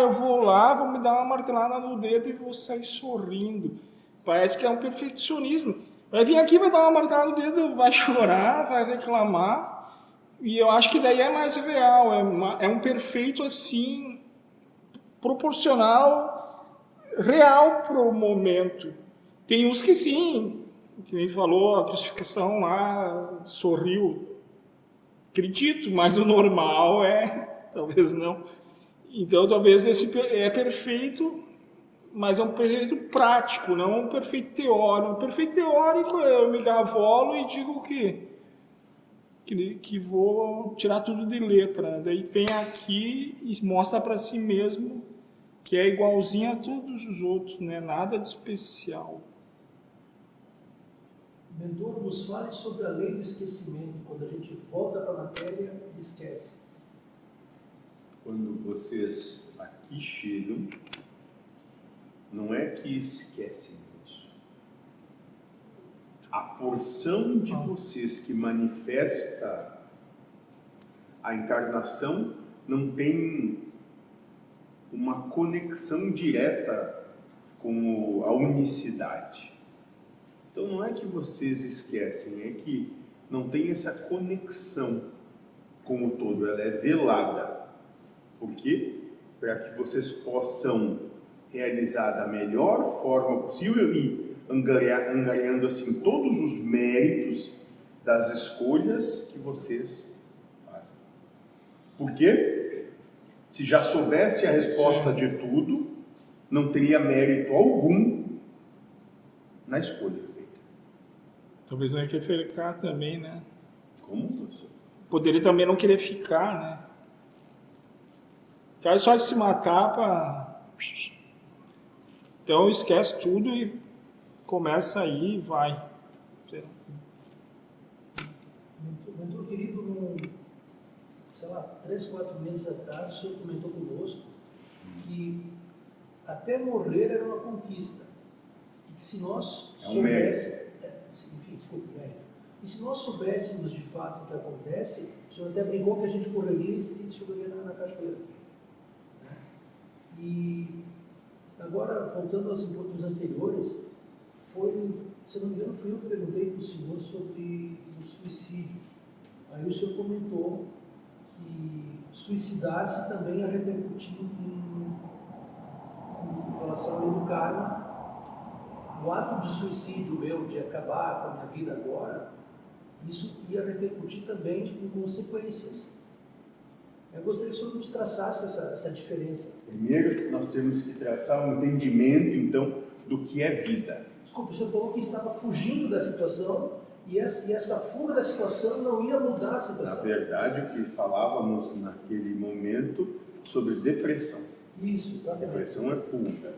Eu vou lá, vou me dar uma martelada no dedo e vou sair sorrindo. Parece que é um perfeccionismo. Vai vir aqui, vai dar uma martelada no dedo, vai chorar, vai reclamar. E eu acho que daí é mais real. É um perfeito, assim, proporcional, real para o momento. Tem uns que sim, que nem falou, a crucificação lá, sorriu. Acredito, mas o normal talvez não. Então, talvez esse é perfeito, mas é um perfeito prático, não um perfeito teórico. Um perfeito teórico, eu me gavolo e digo que vou tirar tudo de letra. Daí vem aqui e mostra para si mesmo que é igualzinho a todos os outros, né? Nada de especial. Mentor, nos fale sobre a lei do esquecimento, quando a gente volta para a matéria e esquece. Quando vocês aqui chegam, não é que esquecem isso. A porção de vocês que manifesta a encarnação não tem uma conexão direta com a unicidade. Então não é que vocês esquecem, é que não tem essa conexão com o todo, ela é velada. Por quê? Para que vocês possam realizar da melhor forma possível e angariando assim todos os méritos das escolhas que vocês fazem. Por quê? Se já soubesse a resposta de tudo, não teria mérito algum na escolha. Talvez não ia querer ficar também, né? Como isso? Poderia também não querer ficar, né? Ficar só de se matar para... Então esquece tudo e começa aí e vai. Mentor querido, sei lá, 3, 4 meses atrás, o senhor comentou conosco que até morrer era uma conquista. E que se nós soubéssemos... Enfim, desculpe, e se nós soubéssemos de fato o que acontece, o senhor até brincou que a gente correria e chegaria na cachoeira. Né? E agora, voltando aos encontros anteriores, se não me engano, fui eu que perguntei para o senhor sobre o suicídio. Aí o senhor comentou que suicidar-se também ia repercutir em relação à lei do karma. O ato de suicídio meu, de acabar com a minha vida agora, isso ia repercutir também em consequências. Eu gostaria que o senhor nos traçasse essa diferença. Primeiro, nós temos que traçar um entendimento, então, do que é vida. Desculpe, o senhor falou que estava fugindo da situação e essa fuga da situação não ia mudar a situação. Na verdade, o que falávamos naquele momento sobre depressão. Isso, exatamente. Depressão é fuga,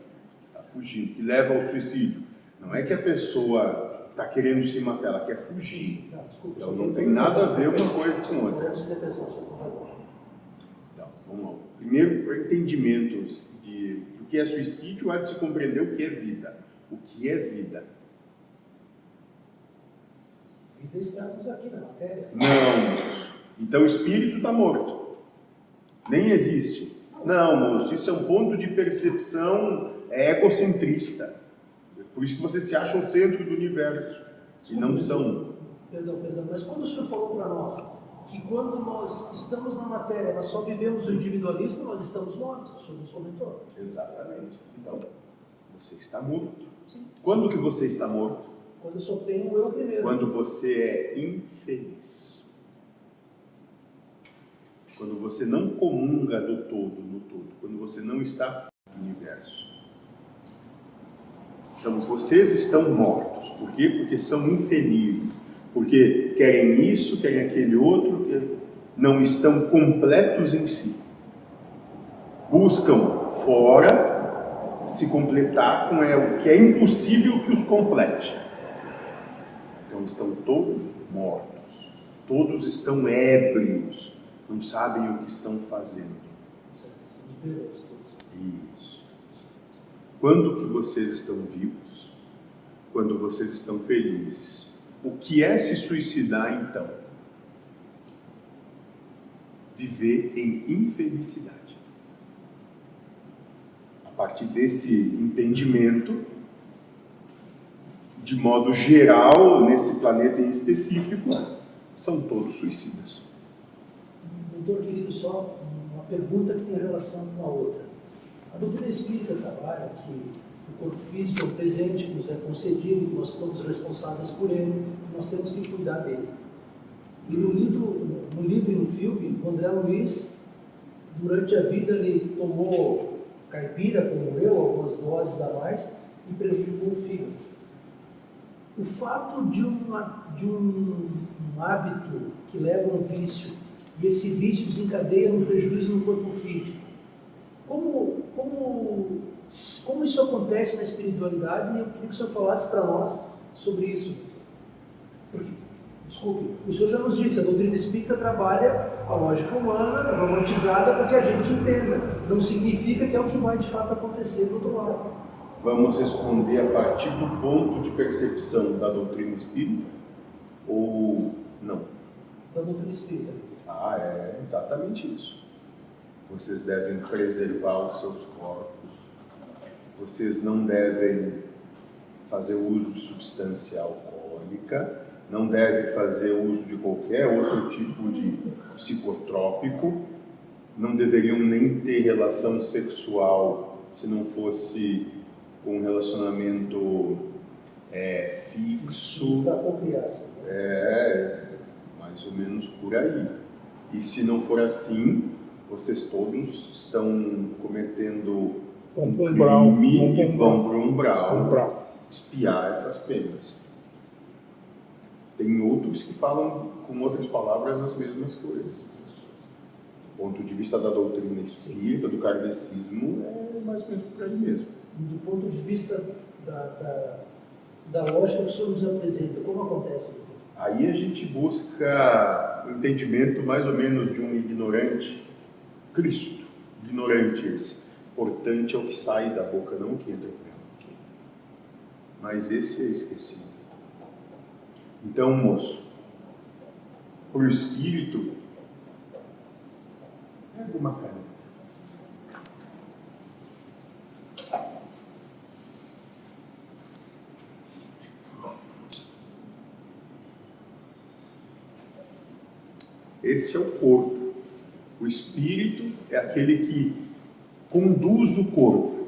está fugindo, que leva ao suicídio. Não é que a pessoa está querendo se matar, ela quer fugir. Não, desculpa, então não tem nada a ver uma coisa com outra. Falamos de depressão, você tem razão. Então, vamos lá. Primeiro, para entendimentos do que é suicídio, há de se compreender o que é vida. O que é vida? Vida estamos aqui na matéria. Não, moço. Então o espírito está morto. Nem existe. Não, moço, isso é um ponto de percepção egocentrista. Por isso que vocês se acham o centro do universo. E não são. Perdão. Mas quando o senhor falou para nós que quando nós estamos na matéria, nós só vivemos o individualismo, nós estamos mortos, o senhor nos comentou. Exatamente. Então, você está morto. Sim. Quando que você está morto? Quando eu só tenho o eu primeiro. Quando você é infeliz. Quando você não comunga do todo, no todo. Quando você não está universo. Então, vocês estão mortos. Por quê? Porque são infelizes. Porque querem isso, querem aquele outro, não estão completos em si. Buscam fora se completar com o que é impossível que os complete. Então, estão todos mortos. Todos estão ébrios. Não sabem o que estão fazendo. Isso. Quando que vocês estão vivos? Quando vocês estão felizes. O que é se suicidar, então? Viver em infelicidade. A partir desse entendimento, de modo geral, nesse planeta em específico, são todos suicidas. Doutor querido, só uma pergunta que tem relação com a outra. A doutrina espírita trabalha que o corpo físico é um presente que nos é concedido, que nós somos responsáveis por ele, que nós temos que cuidar dele. E no livro e no filme, o André Luiz, durante a vida, ele tomou caipira, como eu, algumas doses a mais, e prejudicou o fígado. O fato de um hábito que leva a um vício, e esse vício desencadeia um prejuízo no corpo físico, como isso acontece na espiritualidade? E eu queria que o senhor falasse para nós sobre isso. Porque, desculpe, o senhor já nos disse, a doutrina espírita trabalha a lógica humana, romantizada, para que a gente entenda. Não significa que é o que vai de fato acontecer do outro lado. Vamos responder a partir do ponto de percepção da doutrina espírita ou não? Da doutrina espírita. É exatamente isso. Vocês devem preservar os seus corpos. Vocês não devem fazer uso de substância alcoólica, não devem fazer uso de qualquer outro tipo de psicotrópico, não deveriam nem ter relação sexual se não fosse um relacionamento fixo. Para procriação. Mais ou menos por aí. E se não for assim, vocês todos estão cometendo um crime e vão para o umbral espiar essas penas. Tem outros que falam com outras palavras as mesmas coisas. Do ponto de vista da doutrina espírita, do kardecismo, é mais ou menos por aí mesmo. E do ponto de vista da lógica que o senhor nos apresenta, como acontece? Aí a gente busca o entendimento mais ou menos de um ignorante, Cristo, ignorante esse. Importante é o que sai da boca, não o que entra por ela. Mas esse é esquecido. Então, moço, para o espírito, pega uma caneta. Esse é o corpo. O espírito é aquele que conduz o corpo.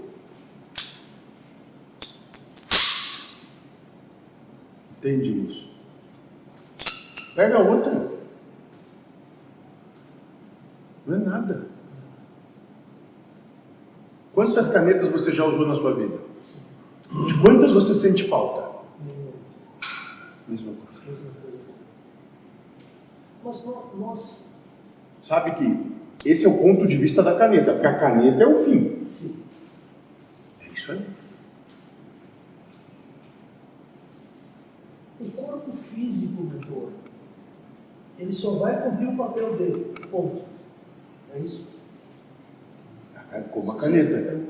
Entende isso? Pega outra. Não é nada. Quantas canetas você já usou na sua vida? De quantas você sente falta? Mesma coisa. Mas nós... Sabe que esse é o ponto de vista da caneta, porque a caneta é o fim. Sim. É isso aí. O corpo físico, doutor, ele só vai cumprir o papel dele. Ponto. É isso? Como a caneta.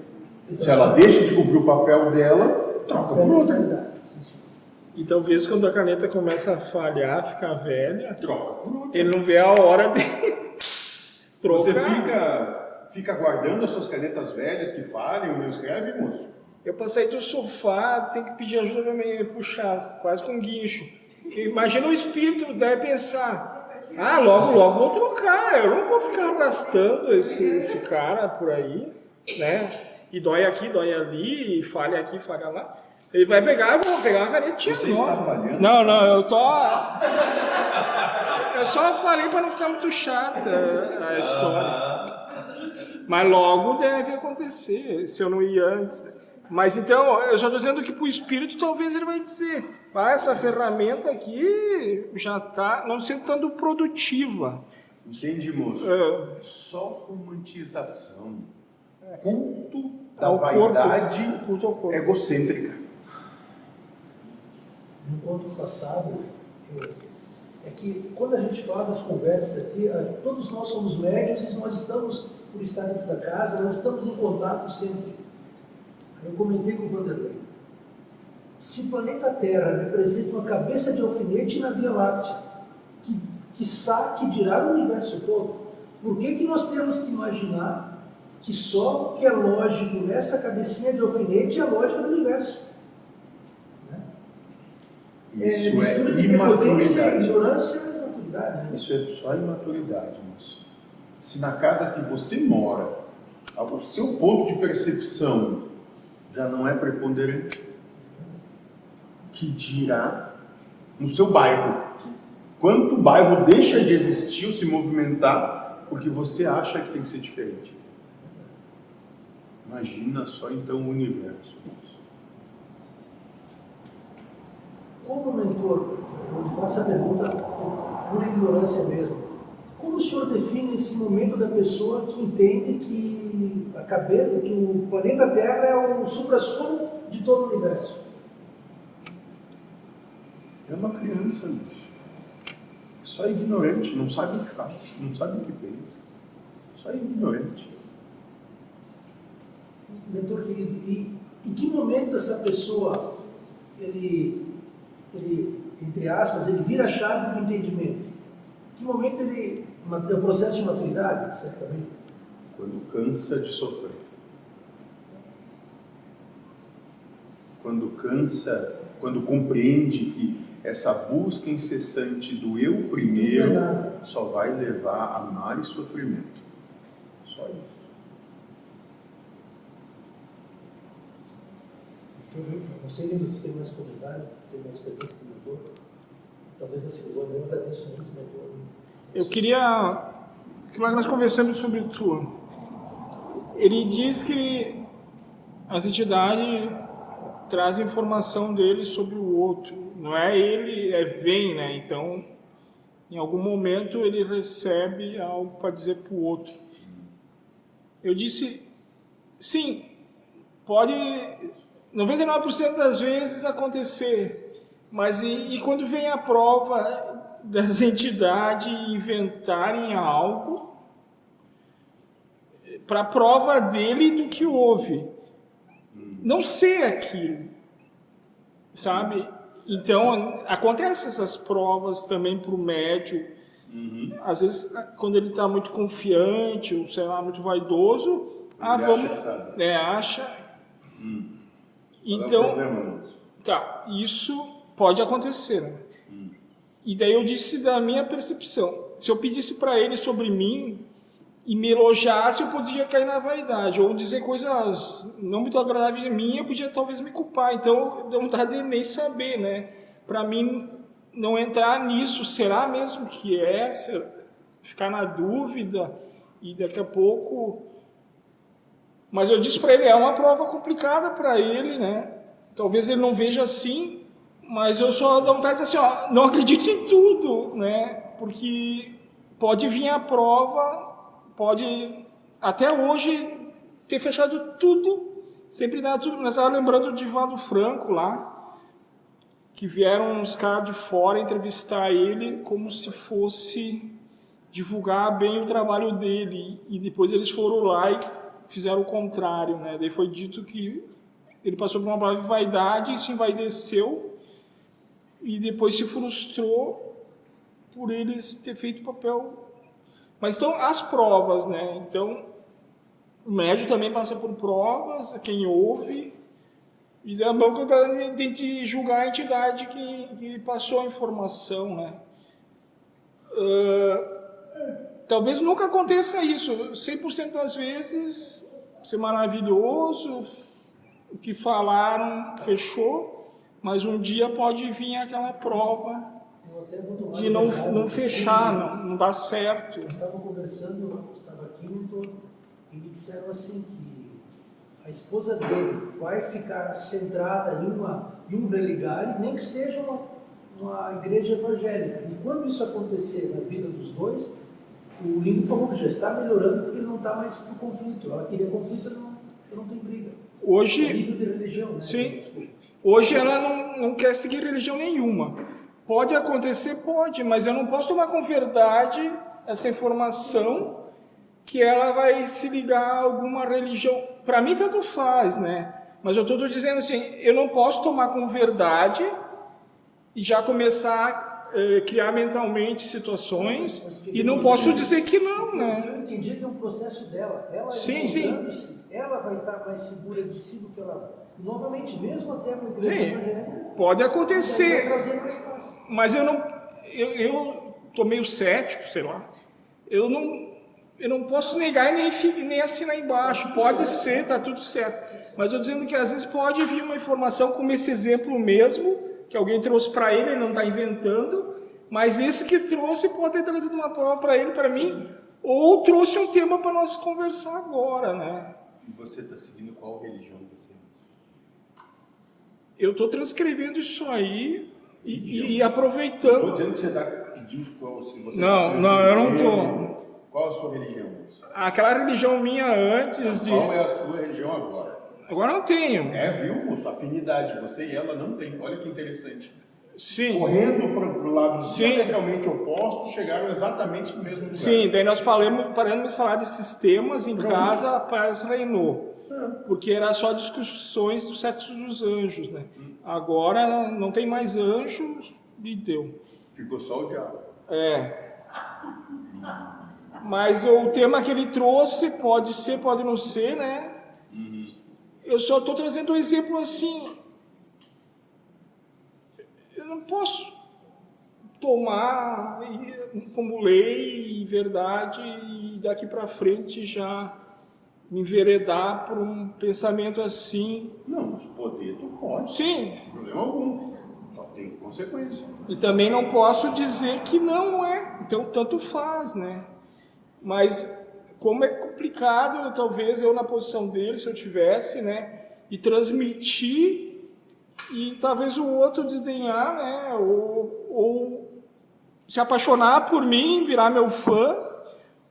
Sim. Se ela deixa de cumprir o papel dela, troca por outra. E talvez quando a caneta começa a falhar, ficar velha, Troca por outra. ele não vê a hora de trocar. Você fica guardando as suas canetas velhas que falham, não escreve, moço? Eu passei do sofá, tem que pedir ajuda pra mim puxar, quase com guincho. Imagina o espírito, deve pensar, logo vou trocar, eu não vou ficar gastando esse cara por aí, né? E dói aqui, dói ali, e falha aqui, falha lá. Ele vai pegar, eu vou pegar uma canetinha Você nova. está falhando? Não, eu só falei para não ficar muito chata a história. Mas logo deve acontecer, se eu não ir antes. Né? Mas então, eu só estou dizendo que para o espírito talvez ele vai dizer, essa ferramenta aqui já está não sendo tanto produtiva. Entende, moço? Só romantização, culto da Ao vaidade corpo, culto ao corpo. egocêntrica. No encontro passado, é que quando a gente faz as conversas aqui, todos nós somos médios e nós estamos, por estar dentro da casa, nós estamos em contato sempre. Eu comentei com o Vanderlei. Se o planeta Terra representa uma cabeça de alfinete na Via Láctea, que dirá o universo todo, por que nós temos que imaginar que só o que é lógico nessa cabecinha de alfinete é a lógica do universo? Isso mistura é de prepotência, imaturidade. ignorância e imaturidade. Né? Isso é só imaturidade, moço. Se na casa que você mora, o seu ponto de percepção já não é preponderante, que dirá no seu bairro? Quanto o bairro deixa de existir ou se movimentar porque você acha que tem que ser diferente? Imagina só então o universo, moço. Como mentor, eu lhe faço a pergunta por ignorância mesmo. Como o senhor define esse momento da pessoa que entende que que o planeta Terra é o suprassumo de todo o universo? É uma criança, bicho. É só ignorante, não sabe o que faz, não sabe o que pensa. Só ignorante. Mentor querido, e em que momento essa pessoa, entre aspas, ele vira a chave do entendimento? Em que momento é um processo de maturidade, certamente? Quando cansa de sofrer. Quando compreende que essa busca incessante do eu primeiro só vai levar a mal e sofrimento. Só isso. Você ainda tem mais comentário? Tem mais perguntas do mentor? Talvez a Silvana, eu agradeço muito, mentor. Eu queria que nós conversamos sobre tu. Ele diz que as entidades trazem informação dele sobre o outro. Não é ele, vem, né? Então, em algum momento ele recebe algo para dizer para o outro. Eu disse, sim, pode 99% das vezes acontecer, mas e quando vem a prova das entidades inventarem algo para a prova dele do que houve? Não ser aquilo, sabe? Então, acontecem essas provas também para o médium. Às vezes, quando ele está muito confiante, ou sei lá, muito vaidoso, acha. Então, isso pode acontecer. Né? E daí eu disse da minha percepção. Se eu pedisse para ele sobre mim e me elogiasse, eu podia cair na vaidade, ou dizer coisas não muito agradáveis de mim, eu podia talvez me culpar. Então, eu não vontade de nem saber, né? Para mim, não entrar nisso, será mesmo que é? Ficar na dúvida, e daqui a pouco... Mas eu disse para ele, é uma prova complicada para ele, né? Talvez ele não veja assim, mas eu só dou vontade de dizer assim, não acredite em tudo, né? Porque pode vir a prova... Pode, até hoje, ter fechado tudo, sempre dá tudo. Nós estávamos lembrando de Divaldo Franco lá, que vieram uns caras de fora entrevistar ele como se fosse divulgar bem o trabalho dele. E depois eles foram lá e fizeram o contrário, né? Daí foi dito que ele passou por uma prova de vaidade, se envaideceu e depois se frustrou por eles ter feito o papel. Mas então, as provas, né? Então, o médium também passa por provas, quem ouve, e da boca tem que julgar a entidade que passou a informação, né? Talvez nunca aconteça isso, 100% das vezes, ser maravilhoso, o que falaram fechou, mas um dia pode vir aquela prova de não fechar, não dá certo. Eu estava conversando, eu estava aqui, e me disseram assim que a esposa dele vai ficar centrada em um religare, nem que seja uma igreja evangélica. E quando isso acontecer na vida dos dois, o Lindo falou que já está melhorando porque ele não está mais por conflito. Ela queria conflito, não tem briga. Hoje, nível de religião, né? Sim. Hoje ela não quer seguir religião nenhuma. Pode acontecer? Pode, mas eu não posso tomar com verdade essa informação que ela vai se ligar a alguma religião. Para mim, tanto faz, né? Mas eu estou dizendo assim, eu não posso tomar com verdade e já começar a criar mentalmente situações e não posso dizer que não, né? O que eu entendi tem um processo dela. Ela ela vai estar mais segura de si do que ela... Novamente, mesmo até com a igreja evangélica... Pode acontecer, mas eu estou meio cético, sei lá. Eu não posso negar e nem assinar embaixo. Pode ser, está tudo certo. Mas eu estou dizendo que às vezes pode vir uma informação como esse exemplo mesmo, que alguém trouxe para ele não está inventando, mas esse que trouxe pode ter trazido uma prova para ele, para mim, ou trouxe um tema para nós conversar agora, né? E você está seguindo qual religião você usa? Eu estou transcrevendo isso aí e aproveitando. Estou dizendo que você está pedindo qual, se você não, eu não estou. Qual a sua religião, moço? Aquela religião minha antes de... Qual é a sua religião agora? Agora não tenho. Viu, moço? Afinidade. Você e ela não tem. Olha que interessante. Sim. Correndo para o lado diametralmente oposto, chegaram exatamente no mesmo lugar. Sim, daí nós paramos de falar desses temas em casa, a paz reinou. Porque era só discussões do sexo dos anjos, né? Agora não tem mais anjos e deu. Ficou só o diabo. Mas o tema que ele trouxe pode ser, pode não ser, né? Eu só estou trazendo um exemplo assim. Eu não posso tomar como lei e verdade e daqui para frente já me enveredar por um pensamento assim. Não, mas poder tu pode. Sim. Não tem problema algum. Só tem consequência. E também não posso dizer que não é. Então, tanto faz, né? Mas, como é complicado, talvez eu na posição dele, se eu tivesse, né? E transmitir e talvez o outro desdenhar, né? Ou se apaixonar por mim, virar meu fã,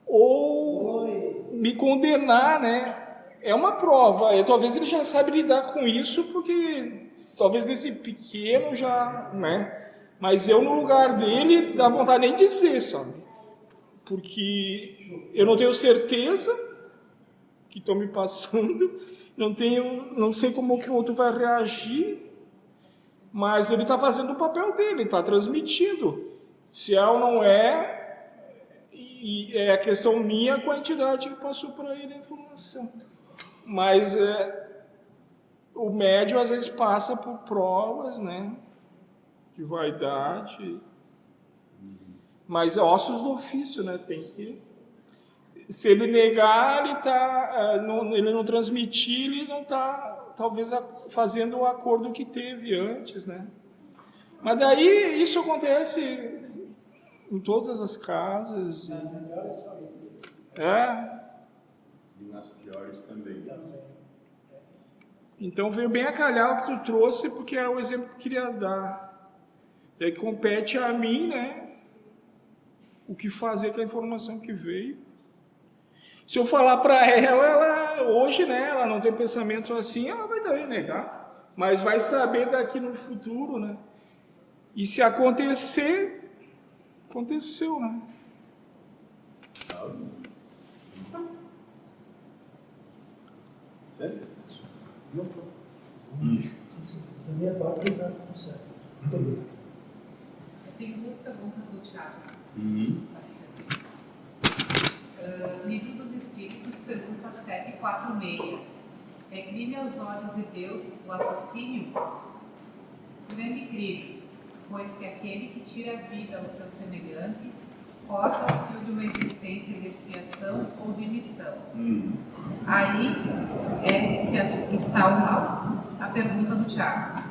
ou me condenar, né? É uma prova. Talvez ele já sabe lidar com isso, porque talvez desse pequeno já, né? Mas eu no lugar dele, dá vontade nem de dizer, sabe? Porque eu não tenho certeza que estão me passando, não sei como que o outro vai reagir, mas ele está fazendo o papel dele, está transmitindo. Se é ou não é, e é a questão minha com a entidade que passou para ele a informação. Mas o médium às vezes passa por provas, né, de vaidade, mas ossos do ofício, né, tem que... Se ele negar, ele não transmitir, ele não está, talvez, fazendo o acordo que teve antes, né? Mas daí isso acontece em todas as casas. Nas melhores famílias. E nas piores também. Então veio bem a calhar o que tu trouxe, porque é o exemplo que eu queria dar. E aí compete a mim, né? O que fazer com a informação que veio. Se eu falar para ela, hoje, né, ela não tem pensamento assim, ela vai também negar. Mas vai saber daqui no futuro, né? E se acontecer, aconteceu, né? Sério? Não, sim. Da minha parte, está tudo certo. Muito obrigado. Eu tenho duas perguntas do Tiago. Livro dos Espíritos, pergunta 746. É crime aos olhos de Deus o assassínio? Grande crime, pois que aquele que tira a vida ao seu semelhante corta o fio de uma existência de expiação ou de missão. Aí que está o mal. A pergunta do Tiago.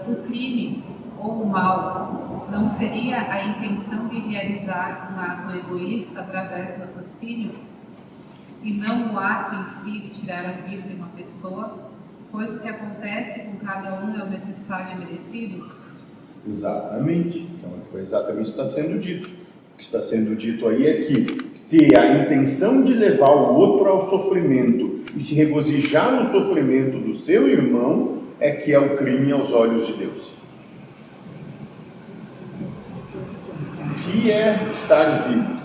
O crime ou o mal não seria a intenção de realizar um ato egoísta através do assassínio? e não o ato em si de tirar a vida de uma pessoa, pois o que acontece com cada um é o necessário e merecido? Exatamente. Então, foi exatamente o que está sendo dito. O que está sendo dito aí é que ter a intenção de levar o outro ao sofrimento e se regozijar no sofrimento do seu irmão é que é o crime aos olhos de Deus. O que é estar vivo?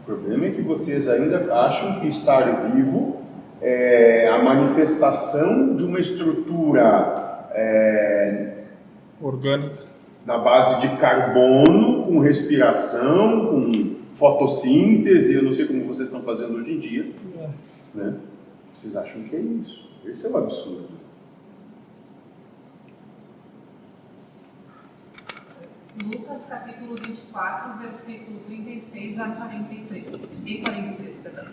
O problema é que vocês ainda acham que estar vivo é a manifestação de uma estrutura Orgânica. na base de carbono, com respiração, com fotossíntese. Eu não sei como vocês estão fazendo hoje em dia, né? Vocês acham que é isso? Esse é o absurdo. Lucas capítulo 24, versículo 36 a 43, perdão.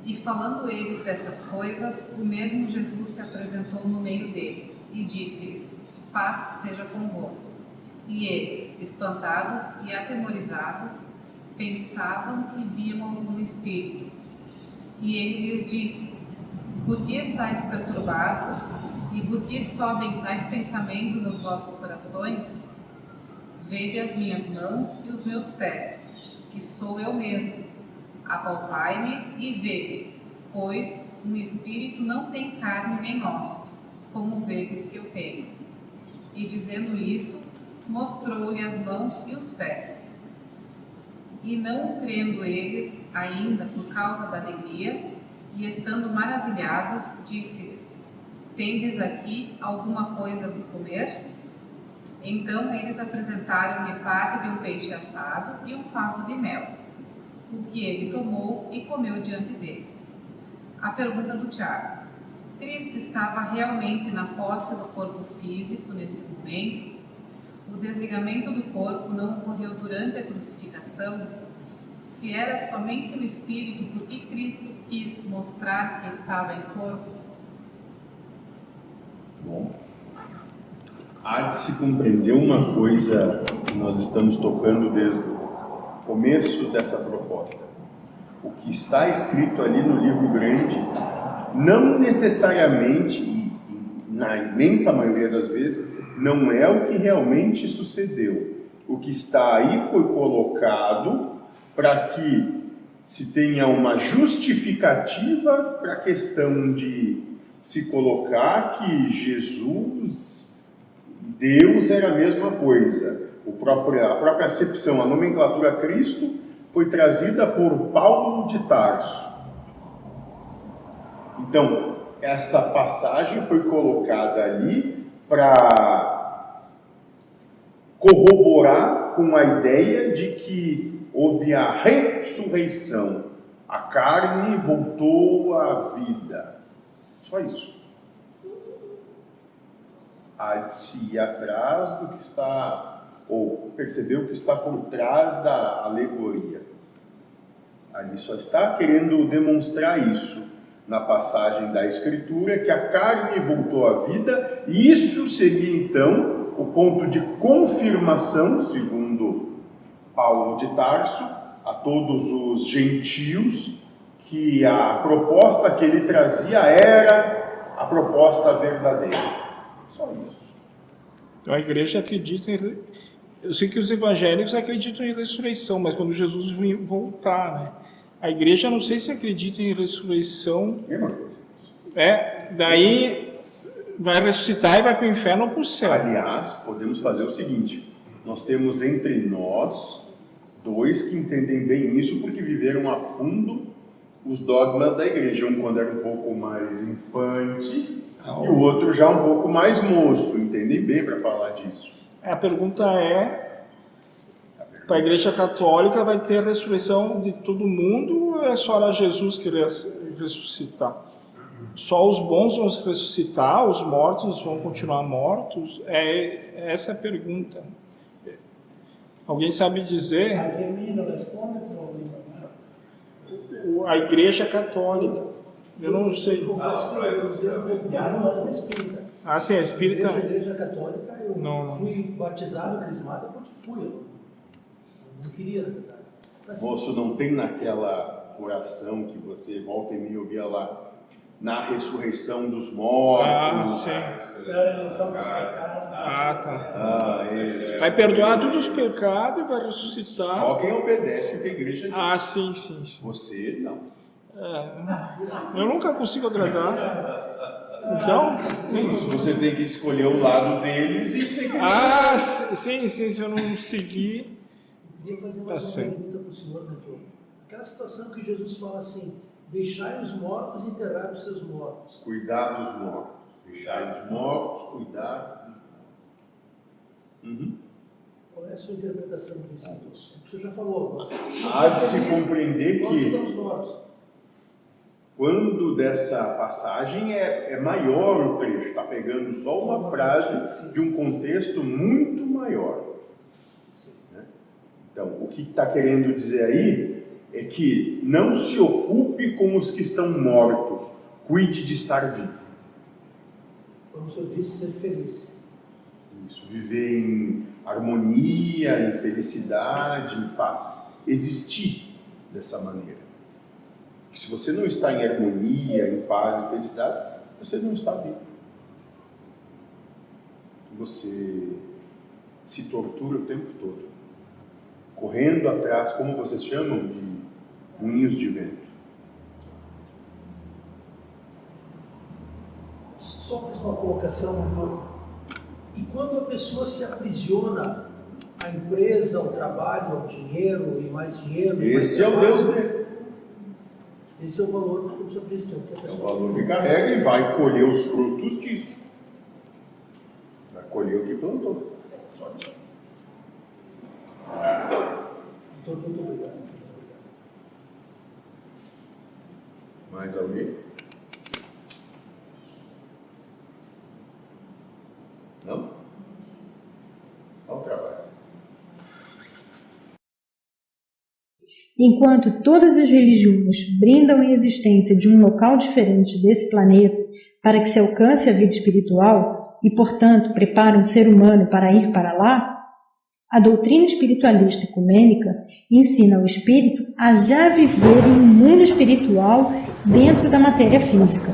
E falando eles dessas coisas, o mesmo Jesus se apresentou no meio deles e disse-lhes: paz seja convosco. E eles, espantados e atemorizados, pensavam que viam algum espírito. E ele lhes disse: por que estáis perturbados? E por que sobem tais pensamentos aos vossos corações? Vede as minhas mãos e os meus pés, que sou eu mesmo. Apalpai-me e vede, pois um espírito não tem carne nem ossos, como vedes que eu tenho. E dizendo isso, mostrou-lhe as mãos e os pés. E não crendo eles ainda por causa da alegria, e estando maravilhados, disse-lhes: tendes aqui alguma coisa de comer? Então eles apresentaram-lhe parte de um peixe assado e um favo de mel, o que ele tomou e comeu diante deles. A pergunta do Tiago: Cristo estava realmente na posse do corpo físico nesse momento? O desligamento do corpo não ocorreu durante a crucificação? Se era somente o espírito, por que Cristo quis mostrar que estava em corpo? Bom, há de se compreender uma coisa que nós estamos tocando desde o começo dessa proposta. O que está escrito ali no livro grande, não necessariamente, e na imensa maioria das vezes, não é o que realmente sucedeu. O que está aí foi colocado para que se tenha uma justificativa para a questão de se colocar que Jesus e Deus era a mesma coisa. A própria acepção, a nomenclatura Cristo foi trazida por Paulo de Tarso. Então, essa passagem foi colocada ali para corroborar com a ideia de que houve a ressurreição, a carne voltou à vida. Só isso. Há de se ir atrás do que está, ou perceber o que está por trás da alegoria. Ali só está querendo demonstrar isso na passagem da Escritura, que a carne voltou à vida, e isso seria então o ponto de confirmação, segundo Paulo de Tarso, a todos os gentios, que a proposta que ele trazia era a proposta verdadeira. Só isso. Então a igreja acredita em... Eu sei que os evangélicos acreditam em ressurreição, mas quando Jesus voltar, né? A igreja não sei se acredita em ressurreição. Mesma coisa. Daí vai ressuscitar e vai para o inferno ou para o céu. Aliás, podemos fazer o seguinte: nós temos entre nós dois que entendem bem isso porque viveram a fundo os dogmas da igreja. Um quando era um pouco mais infante e o outro já um pouco mais moço. Entendem bem para falar disso. A pergunta é: para a igreja católica vai ter a ressurreição de todo mundo ou é só Jesus que ressuscitar? Só os bons vão ressuscitar, os mortos vão continuar mortos? Essa é a pergunta. Alguém sabe dizer? A Firmino responde para A igreja católica. Eu não sei. eu não é espírita. Ah, sim, é espírita. A igreja católica, eu Não. fui batizado, crismado, porque fui. Eu não queria, na verdade. Assim, Moço, não tem naquela oração que você volta e meia ouvia lá, na ressurreição dos mortos. Sim. Tá. Isso. Vai perdoar todos os pecados e vai ressuscitar. Só quem obedece o que a igreja diz. Sim. Você não. Eu nunca consigo agradar. Então, você tem que escolher o lado deles e dizer que sim, se eu não seguir. Eu queria fazer mais uma pergunta para o senhor, doutor. Aquela situação que Jesus fala assim: deixai os mortos enterrar os seus mortos. Cuidar dos mortos. Deixai os mortos, cuidar dos mortos. Qual é a sua interpretação disso? O senhor já falou. Há de se compreender nós que estamos mortos. quando dessa passagem é maior o trecho, está pegando só uma frase de um contexto muito maior. Né? Então, o que está querendo dizer aí é que não se ocupe com os que estão mortos, cuide de estar vivo. Como o senhor disse, ser feliz. Isso, viver em harmonia, em felicidade, em paz. Existir dessa maneira. Se você não está em harmonia, em paz e felicidade, você não está vivo. Você se tortura o tempo todo, correndo atrás, como vocês chamam, de moinhos de vento. Só mais uma colocação. E quando a pessoa se aprisiona à empresa, ao trabalho, ao dinheiro e mais dinheiro... Esse é o Deus dele. Esse é o valor que o senhor disse. É o valor que carrega e vai colher os frutos disso. Vai colher o que plantou. Só isso. Muito obrigado. Mais alguém? Não? Ao trabalho. Enquanto todas as religiões brindam a existência de um local diferente desse planeta para que se alcance a vida espiritual e, portanto, preparam o ser humano para ir para lá, a doutrina espiritualista ecumênica ensina o espírito a já viver em um mundo espiritual dentro da matéria física.